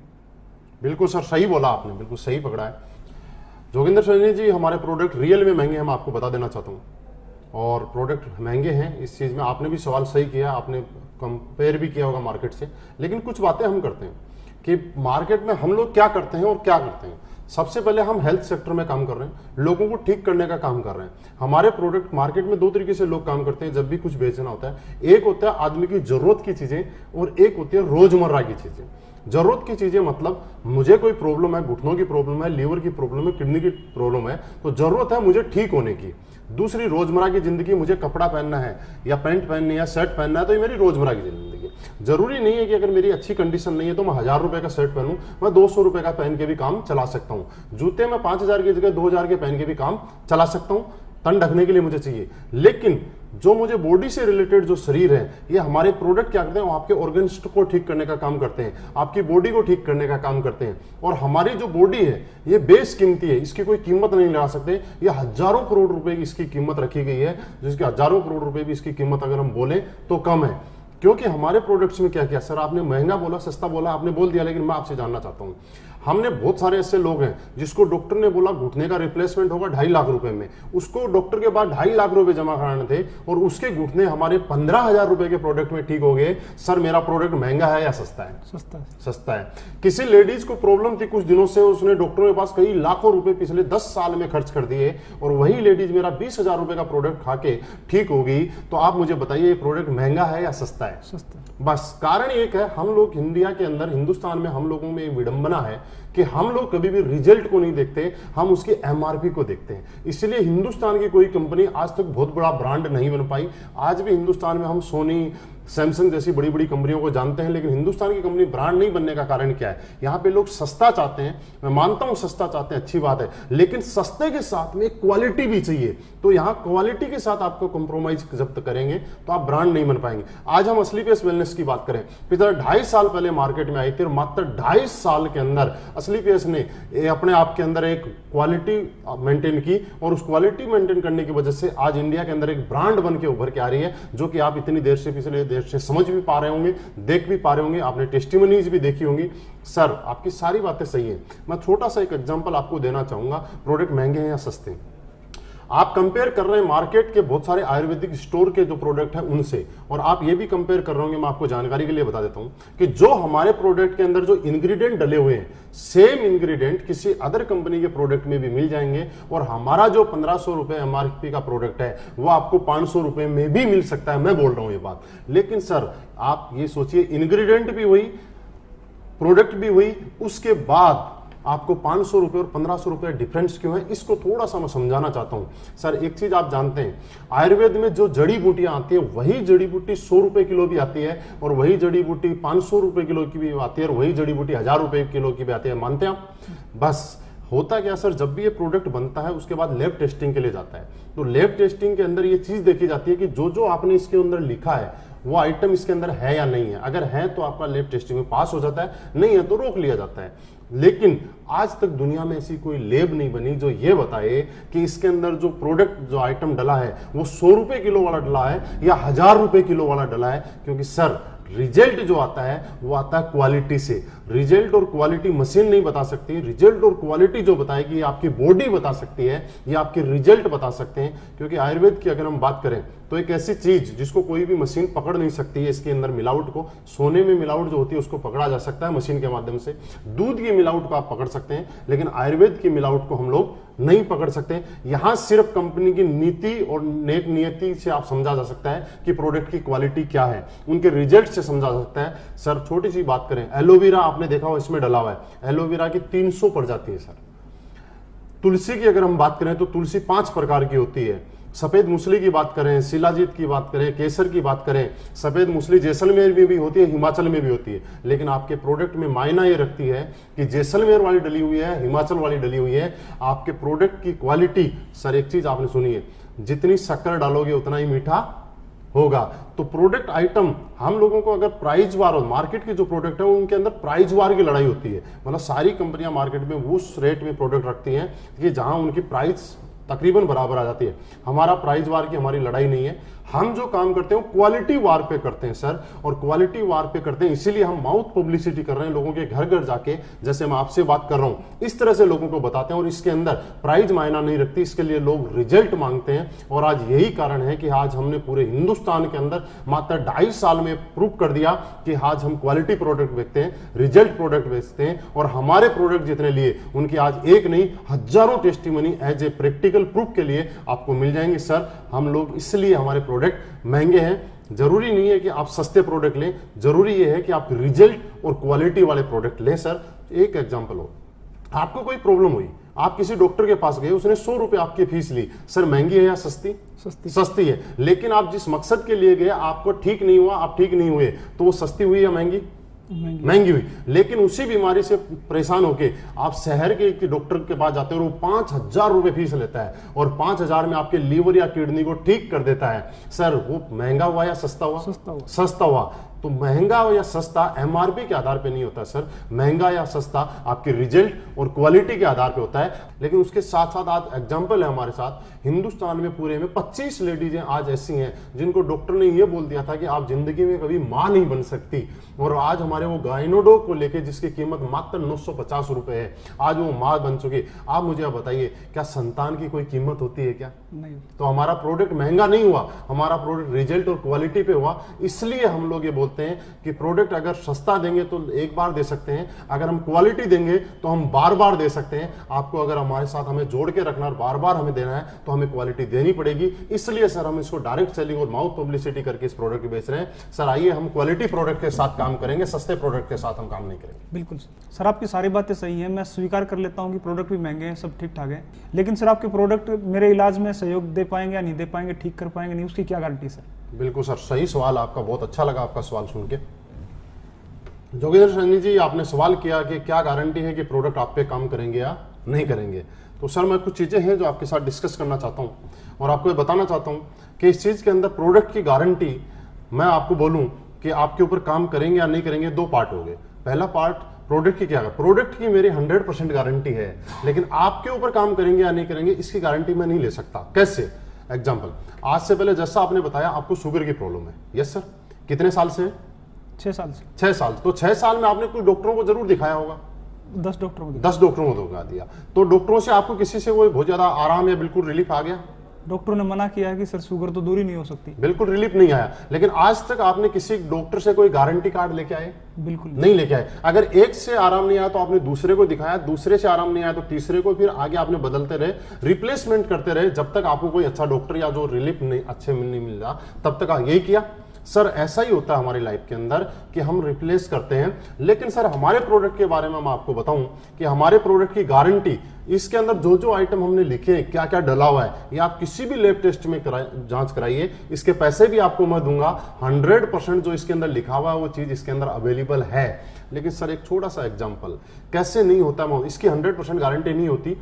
बिल्कुल सर, सही बोला आपने, बिल्कुल सही पकड़ा है जोगिंदर सैनी जी। हमारे प्रोडक्ट रियल में महंगे हैं, मैं आपको बता देना चाहता हूँ। और प्रोडक्ट महंगे हैं, इस चीज़ में आपने भी सवाल सही किया, आपने कंपेयर भी किया होगा मार्केट से। लेकिन कुछ बातें हम करते हैं कि मार्केट में हम लोग क्या करते हैं और क्या करते हैं। सबसे पहले हम हेल्थ सेक्टर में काम कर रहे हैं, लोगों को ठीक करने का काम कर रहे हैं। हमारे प्रोडक्ट मार्केट में दो तरीके से लोग काम करते हैं जब भी कुछ बेचना होता है। एक होता है आदमी की जरूरत की चीज़ें और एक होती है रोजमर्रा की चीज़ें। जरूरत की चीजें मतलब मुझे कोई प्रॉब्लम है, घुटनों की प्रॉब्लम है, लीवर की प्रॉब्लम है, किडनी की प्रॉब्लम है, तो जरूरत है मुझे ठीक होने की। दूसरी रोजमर्रा की जिंदगी, मुझे कपड़ा पहनना है या पैंट पहननी है या शर्ट पहनना है, तो ये मेरी रोजमर्रा की जिंदगी। जरूरी नहीं है कि अगर मेरी अच्छी कंडीशन नहीं है तो मैं 1000 रुपए का शर्ट पहनूं, मैं 200 रुपए का पहन के भी काम चला सकता हूं। जूते में 5000 की जगह 2000 के पहन के भी काम चला सकता हूं, तन ढकने के लिए मुझे चाहिए। लेकिन जो मुझे बॉडी से रिलेटेड जो शरीर है, ये हमारे प्रोडक्ट क्या करते हैं, वो आपके ऑर्गन्स को ठीक करने का काम करते हैं, आपकी बॉडी को ठीक करने का काम करते हैं। और हमारी जो बॉडी है ये बेस कीमती है, इसकी कोई कीमत नहीं लगा सकते। ये हजारों करोड़ रुपए की इसकी कीमत रखी गई है, जिसकी हजारों करोड़ रुपए भी इसकी कीमत अगर हम बोले तो कम है। क्योंकि हमारे प्रोडक्ट्स में क्या किया सर, आपने महंगा बोला, सस्ता बोला, आपने बोल दिया, लेकिन मैं आपसे जानना चाहता हूँ, हमने बहुत सारे ऐसे लोग हैं जिसको डॉक्टर ने बोला घुटने का रिप्लेसमेंट होगा 2.5 लाख रुपए में, उसको डॉक्टर के बाद 2.5 लाख रुपए जमा कराने थे और उसके घुटने हमारे 15,000 रुपए के प्रोडक्ट में ठीक हो गए। सर मेरा प्रोडक्ट महंगा है या सस्ता है? सस्ता है। किसी लेडीज को प्रॉब्लम थी कुछ दिनों से, उसने डॉक्टरों के पास कई लाखों रुपए पिछले 10 साल में खर्च कर दिए और वही लेडीज मेरा 20,000 रुपए का प्रोडक्ट खा के ठीक हो गई। तो आप मुझे बताइए ये प्रोडक्ट महंगा है या सस्ता है? सस्ता। बस कारण एक है, हम लोग इंडिया के अंदर, हिंदुस्तान में हम लोगों में एक विडंबना है कि हम लोग कभी भी रिजल्ट को नहीं देखते, हम उसके एमआरपी को देखते हैं। इसलिए हिंदुस्तान की कोई कंपनी आज तक बहुत बड़ा ब्रांड नहीं बन पाई। आज भी हिंदुस्तान में हम सोनी, सैमसंग जैसी बड़ी बड़ी कंपनियों को जानते हैं, लेकिन हिंदुस्तान की कंपनी ब्रांड नहीं बनने का कारण क्या है? यहाँ पे लोग सस्ता चाहते हैं। मैं मानता हूँ सस्ता चाहते हैं, अच्छी बात है, लेकिन सस्ते के साथ में क्वालिटी भी चाहिए। तो यहाँ क्वालिटी के साथ आपको कॉम्प्रोमाइज जब तक करेंगे तो आप ब्रांड नहीं बन पाएंगे। आज हम असलीपेस वेलनेस की बात करें, पिछले 2.5 साल पहले मार्केट में आई थी और मात्र 2.5 साल के अंदर असलीपेस ने अपने आप के अंदर एक क्वालिटी मेंटेन की और उस क्वालिटी मेंटेन करने की वजह से आज इंडिया के अंदर एक ब्रांड बन के उभर के आ रही है, जो कि आप इतनी देर से पिछले देर से समझ भी पा रहे होंगे, देख भी पा रहे होंगे, आपने टेस्टिमनीज भी देखी होंगी। सर आपकी सारी बातें सही है। मैं छोटा सा एक एग्जांपल आपको देना चाहूंगा, प्रोडक्ट महंगे हैं या सस्ते हैं। आप कंपेयर कर रहे हैं मार्केट के बहुत सारे आयुर्वेदिक स्टोर के जो प्रोडक्ट है उनसे, और आप ये भी कंपेयर कर रहे होंगे, मैं आपको जानकारी के लिए बता देता हूं कि जो हमारे प्रोडक्ट के अंदर जो इंग्रेडिएंट डले हुए हैं, सेम इंग्रेडिएंट किसी अदर कंपनी के प्रोडक्ट में भी मिल जाएंगे, और हमारा जो 1500 रुपए एमआरपी का प्रोडक्ट है वो आपको 500 रुपए में भी मिल सकता है। मैं बोल रहा हूं ये बात, लेकिन सर आप ये सोचिए, इंग्रेडिएंट भी वही, प्रोडक्ट भी वही, उसके बाद आपको 500 रुपए और 1500 रुपए डिफरेंस क्यों है, इसको थोड़ा सा मैं समझाना चाहता हूं। सर एक चीज आप जानते हैं, आयुर्वेद में जो जड़ी बूटियां आती है वही जड़ी बूटी 100 रुपए किलो भी आती है, और वही जड़ी बूटी 500 रुपए किलो की भी आती है, और वही जड़ी बूटी 1000 रुपए किलो की भी आती है। मानते हैं आप? बस होता क्या सर, जब भी ये प्रोडक्ट बनता है उसके बाद लैब टेस्टिंग के लिए जाता है, तो लैब टेस्टिंग के अंदर ये चीज देखी जाती है कि जो जो आपने इसके अंदर लिखा है वो आइटम इसके अंदर है या नहीं है। अगर है तो आपका लैब टेस्टिंग में पास हो जाता है, नहीं है तो रोक लिया जाता है। लेकिन आज तक दुनिया में ऐसी कोई लैब नहीं बनी जो ये बताए कि इसके अंदर जो प्रोडक्ट, जो आइटम डला है वो 100 रुपए किलो वाला डला है या 1000 रुपए किलो वाला डला है। क्योंकि सर रिजल्ट जो आता है वो आता है क्वालिटी से। रिजल्ट और क्वालिटी मशीन नहीं बता सकती, रिजल्ट और क्वालिटी जो बताएगी आपकी बॉडी बता सकती है, या आपके रिजल्ट बता सकते हैं। क्योंकि आयुर्वेद की अगर हम बात करें तो एक ऐसी चीज जिसको कोई भी मशीन पकड़ नहीं सकती है, इसके अंदर मिलावट को, सोने में मिलावट जो होती है उसको पकड़ा जा सकता है मशीन के माध्यम से, दूध की मिलावट को आप पकड़ सकते हैं, लेकिन आयुर्वेद की मिलावट को हम लोग नहीं पकड़ सकते। यहां सिर्फ कंपनी की नीति और नेक नियति से आप समझा जा सकता है कि प्रोडक्ट की क्वालिटी क्या है, उनके रिजल्ट से समझा जा सकता है। सर छोटी सी बात करें, एलोवेरा आपने देखा हो इसमें डला हुआ है, एलोवेरा की 300 प्रजाति है सर। तुलसी की अगर हम बात करें तो तुलसी 5 प्रकार की होती है। सफेद मूसली की बात करें, शिलाजीत की बात करें, केसर की बात करें, सफेद मूसली जैसलमेर में भी होती है, हिमाचल में भी होती है। लेकिन आपके प्रोडक्ट में मायना ये रखती है कि जैसलमेर वाली डली हुई है, हिमाचल वाली डली हुई है। आपके प्रोडक्ट की क्वालिटी, सर एक चीज आपने सुनी है, जितनी शक्कर डालोगे उतना ही मीठा होगा। तो प्रोडक्ट आइटम हम लोगों को अगर प्राइस वार, और मार्केट के जो प्रोडक्ट है उनके अंदर प्राइस वार की लड़ाई होती है। मतलब सारी कंपनियां मार्केट में उस रेट में प्रोडक्ट रखती हैं कि जहां उनकी प्राइस तकरीबन बराबर आ जाती है। हमारा प्राइस वार की हमारी लड़ाई नहीं है, हम जो काम करते हैं वो क्वालिटी वार पे करते हैं सर, और क्वालिटी वार पे करते हैं इसीलिए हम माउथ पब्लिसिटी कर रहे हैं, लोगों के घर घर जाके, जैसे मैं आपसे बात कर रहा हूं इस तरह से लोगों को बताते हैं। और इसके अंदर प्राइस मायना नहीं रखती, इसके लिए लोग रिजल्ट मांगते हैं। और आज यही कारण है कि आज हमने पूरे हिंदुस्तान के अंदर मात्र 2.5 साल में प्रूव कर दिया कि आज हम क्वालिटी प्रोडक्ट बेचते हैं, रिजल्ट प्रोडक्ट बेचते हैं। और हमारे प्रोडक्ट जितने लिए उनकी आज एक नहीं हजारों testimony as a practical proof के लिए आपको मिल जाएंगे। सर हम लोग इसलिए हमारे प्रोडक्ट महंगे हैं, जरूरी नहीं है कि आप सस्ते प्रोडक्ट लें, जरूरी यह है कि आप रिजल्ट और क्वालिटी वाले प्रोडक्ट लें। सर एक एग्जांपल हो, आपको कोई प्रॉब्लम हुई, आप किसी डॉक्टर के पास गए, उसने 100 रुपए आपकी फीस ली, सर महंगी है या सस्ती? सस्ती है। लेकिन आप जिस मकसद के लिए गए आपको ठीक नहीं हुआ, आप ठीक नहीं हुए, तो वो सस्ती हुई या महंगी? महंगी हुई। लेकिन उसी बीमारी से परेशान होके आप शहर के डॉक्टर के पास जाते हो, वो 5000 रुपए फीस लेता है, और 5000 में आपके लीवर या किडनी को ठीक कर देता है। सर वो महंगा हुआ या सस्ता हुआ? सस्ता हुआ। तो महंगा या सस्ता एमआरपी के आधार पे नहीं होता सर, महंगा या सस्ता आपके रिजल्ट और क्वालिटी के आधार पे होता है। लेकिन उसके साथ साथ आज एग्जांपल है हमारे साथ, हिंदुस्तान में पूरे में 25 लेडीजें आज ऐसी हैं जिनको डॉक्टर ने ये बोल दिया था कि आप जिंदगी में कभी मां नहीं बन सकती, और आज हमारे वो गायनोडोक को लेके जिसकी कीमत मात्र 950 रुपए है, आज वो मां बन चुकी। आप मुझे बताइए, क्या संतान की कोई कीमत होती है क्या? नहीं। तो हमारा प्रोडक्ट महंगा नहीं हुआ, हमारा प्रोडक्ट रिजल्ट और क्वालिटी पे हुआ। इसलिए हम लोग ये बोलते हैं कि प्रोडक्ट अगर सस्ता देंगे तो एक बार दे सकते हैं, अगर हम क्वालिटी देंगे तो हम बार बार दे सकते हैं। आपको अगर हमारे साथ हमें जोड़ के रखना और बार बार हमें देना है तो हमें क्वालिटी देनी पड़ेगी। इसलिए सर हम इसको डायरेक्ट सेलिंग और माउथ पब्लिसिटी करके इस प्रोडक्ट बेच रहे हैं। सर आइए हम क्वालिटी प्रोडक्ट के साथ काम करेंगे, सस्ते प्रोडक्ट के साथ हम काम नहीं करेंगे। बिल्कुल सर, आपकी सारी बातें सही हैं, मैं स्वीकार कर लेता हूं कि प्रोडक्ट भी महंगे हैं, सब ठीक ठाक है। लेकिन सर आपके प्रोडक्ट मेरे इलाज में सहयोग दे पाएंगे या नहीं दे पाएंगे, ठीक कर पाएंगे नहीं, उसकी क्या गारंटी सर? बिल्कुल सर, सही सवाल आपका, बहुत अच्छा लगा आपका सवाल सुन के। जोगेंद्र संघवी जी, आपने सवाल किया कि क्या गारंटी है कि प्रोडक्ट आप पे काम करेंगे या नहीं करेंगे। तो सर मैं कुछ चीज़ें हैं जो आपके साथ डिस्कस करना चाहता हूं और आपको ये बताना चाहता हूं कि इस चीज़ के अंदर प्रोडक्ट की गारंटी, मैं आपको बोलूं कि आपके ऊपर काम करेंगे या नहीं करेंगे, 2 पार्ट हो गए। पहला पार्ट प्रोडक्ट की क्या है, प्रोडक्ट की मेरी 100% गारंटी है, लेकिन आपके ऊपर काम करेंगे या नहीं करेंगे इसकी गारंटी मैं नहीं ले सकता। कैसे? एग्जाम्पल, आज से पहले जैसा आपने बताया आपको शुगर की प्रॉब्लम है, यस सर, कितने साल से? 6 साल से। 6 साल। तो 6 साल में आपने कुछ डॉक्टरों को जरूर दिखाया होगा, 10 डॉक्टरों को 10 डॉक्टरों को दिखा दिया। तो डॉक्टरों से आपको किसी से वो बहुत ज्यादा आराम या बिल्कुल रिलीफ आ गया? डॉक्टर ने मना किया है कि सर शुगर तो दूर ही नहीं हो सकती। बिल्कुल रिलीफ नहीं आया, लेकिन आज तक आपने किसी डॉक्टर से कोई गारंटी कार्ड लेके आए? बिल्कुल नहीं लेके आए। अगर एक से आराम नहीं आया तो आपने दूसरे को दिखाया, दूसरे से आराम नहीं आया तो तीसरे को, फिर आगे आपने बदलते रहे, रिप्लेसमेंट करते रहे, जब तक आपको कोई अच्छा डॉक्टर या जो रिलीफ नहीं अच्छे नहीं मिल रहा तब तक यही किया। सर ऐसा ही होता है हमारी लाइफ के अंदर कि हम रिप्लेस करते हैं। लेकिन सर हमारे प्रोडक्ट के बारे में मैं आपको बताऊं कि हमारे प्रोडक्ट की गारंटी, इसके अंदर जो जो आइटम हमने लिखे हैं, क्या क्या डला हुआ है, ये आप किसी भी लैब टेस्ट में जांच कराइए, इसके पैसे भी आपको मैं दूंगा। 100% जो इसके अंदर लिखा हुआ है वो चीज इसके अंदर अवेलेबल है। लेकिन सर एक छोटा सा एग्जांपल, कैसे नहीं होता, इसकी 100% गारंटी नहीं होती।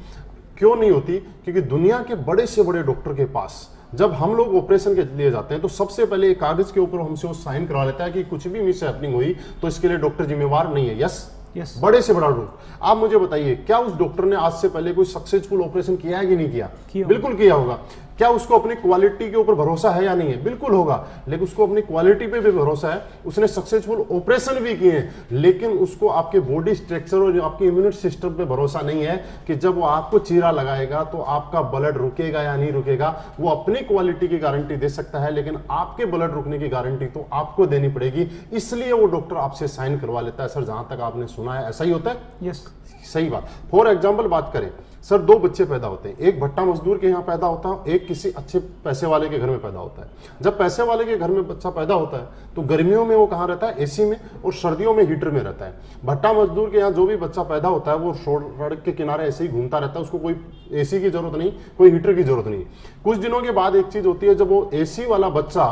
क्यों नहीं होती? क्योंकि दुनिया के बड़े से बड़े डॉक्टर के पास जब हम लोग ऑपरेशन के लिए जाते हैं तो सबसे पहले एक कागज के ऊपर हमसे वो साइन करा लेता है कि कुछ भी मिस हैपनिंग हुई तो इसके लिए डॉक्टर जिम्मेवार नहीं है। यस, बड़े से बड़ा डॉक्टर। आप मुझे बताइए, क्या उस डॉक्टर ने आज से पहले कोई सक्सेसफुल ऑपरेशन किया है कि नहीं किया? बिल्कुल किया होगा। क्या उसको अपनी क्वालिटी के ऊपर भरोसा है या नहीं है? बिल्कुल होगा। लेकिन उसको अपनी क्वालिटी पे भी भरोसा है, उसने सक्सेसफुल ऑपरेशन भी किए हैं, लेकिन उसको आपके बॉडी स्ट्रक्चर और आपके इम्यूनिटी सिस्टम पे भरोसा नहीं है कि जब वो आपको चीरा लगाएगा तो आपका ब्लड रुकेगा या नहीं रुकेगा। वो अपनी क्वालिटी की गारंटी दे सकता है, लेकिन आपके ब्लड रुकने की गारंटी तो आपको देनी पड़ेगी। इसलिए वो डॉक्टर आपसे साइन करवा लेता है। सर जहां तक आपने सुना है ऐसा ही होता है? यस, सही बात। फॉर एग्जाम्पल बात करें, सर 2 बच्चे पैदा होते हैं, एक भट्टा मजदूर के यहाँ पैदा होता है, एक किसी अच्छे पैसे वाले के घर में पैदा होता है। जब पैसे वाले के घर में बच्चा पैदा होता है तो गर्मियों में वो कहाँ रहता है? एसी में, और सर्दियों में हीटर में रहता है। भट्टा मजदूर के यहाँ जो भी बच्चा पैदा होता है वो सड़क के किनारे ऐसे ही घूमता रहता है, उसको कोई एसी की जरूरत नहीं, कोई हीटर की जरूरत नहीं। कुछ दिनों के बाद एक चीज होती है, जब वो एसी वाला बच्चा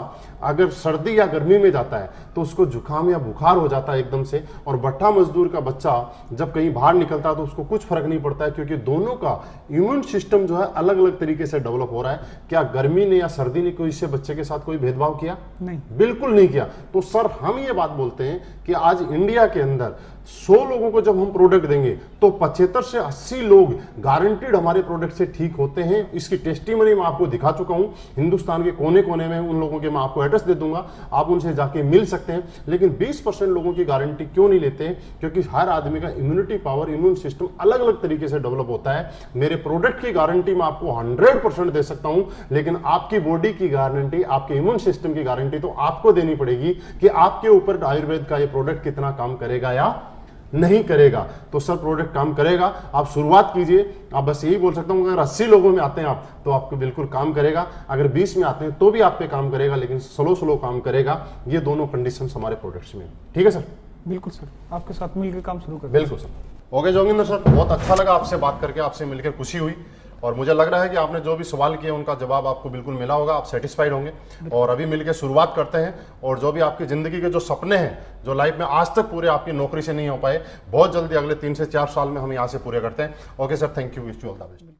अगर सर्दी या गर्मी में जाता है तो उसको जुकाम या बुखार हो जाता है एकदम से, और भट्टा मजदूर का बच्चा जब कहीं बाहर निकलता है तो उसको कुछ फर्क नहीं पड़ता है, क्योंकि दोनों का इम्यून सिस्टम जो है अलग अलग तरीके से डेवलप हो रहा है। क्या गर्मी ने या सर्दी ने कोई से बच्चे के साथ कोई भेदभाव किया? नहीं, बिल्कुल नहीं किया। तो सर हम ये बात बोलते हैं कि आज इंडिया के अंदर 100 लोगों को जब हम प्रोडक्ट देंगे तो 75 से 80 लोग गारंटीड हमारे प्रोडक्ट से ठीक होते हैं। इसकी टेस्टिमनी मैं आपको दिखा चुका हूं, हिंदुस्तान के कोने कोने में उन लोगों के मैं आपको एड्रेस दे दूंगा, आप उनसे जाके मिल सकते हैं। लेकिन 20% लोगों की गारंटी क्यों नहीं लेते हैं? क्योंकि हर आदमी का इम्यूनिटी पावर, इम्यून सिस्टम अलग अलग तरीके से डेवलप होता है। मेरे प्रोडक्ट की गारंटी मैं आपको 100% दे सकता हूं, लेकिन आपकी बॉडी की गारंटी, आपके इम्यून सिस्टम की गारंटी तो आपको देनी पड़ेगी कि आपके ऊपर आयुर्वेद का ये प्रोडक्ट कितना काम करेगा या नहीं करेगा। तो सर प्रोडक्ट काम करेगा, आप शुरुआत कीजिए। आप बस यही बोल सकता हूं, अगर 80 लोगों में आते हैं आप तो आपको बिल्कुल काम करेगा, अगर 20 में आते हैं तो भी आप पे काम करेगा, लेकिन स्लो काम करेगा। ये दोनों कंडीशन हमारे प्रोडक्ट्स में। ठीक है सर? बिल्कुल सर, आपके साथ मिलकर काम शुरू कर। बिल्कुल सर। ओके जोगिंदर सर, बहुत अच्छा लगा आपसे बात करके, आपसे मिलकर खुशी हुई, और मुझे लग रहा है कि आपने जो भी सवाल किए उनका जवाब आपको बिल्कुल मिला होगा, आप सेटिस्फाइड होंगे। और अभी मिलकर शुरुआत करते हैं, और जो भी आपकी ज़िंदगी के जो सपने हैं, जो लाइफ में आज तक पूरे आपकी नौकरी से नहीं हो पाए, बहुत जल्दी अगले 3 से 4 साल में हम यहाँ से पूरे करते हैं। Okay sir, thank you, wish you all the best.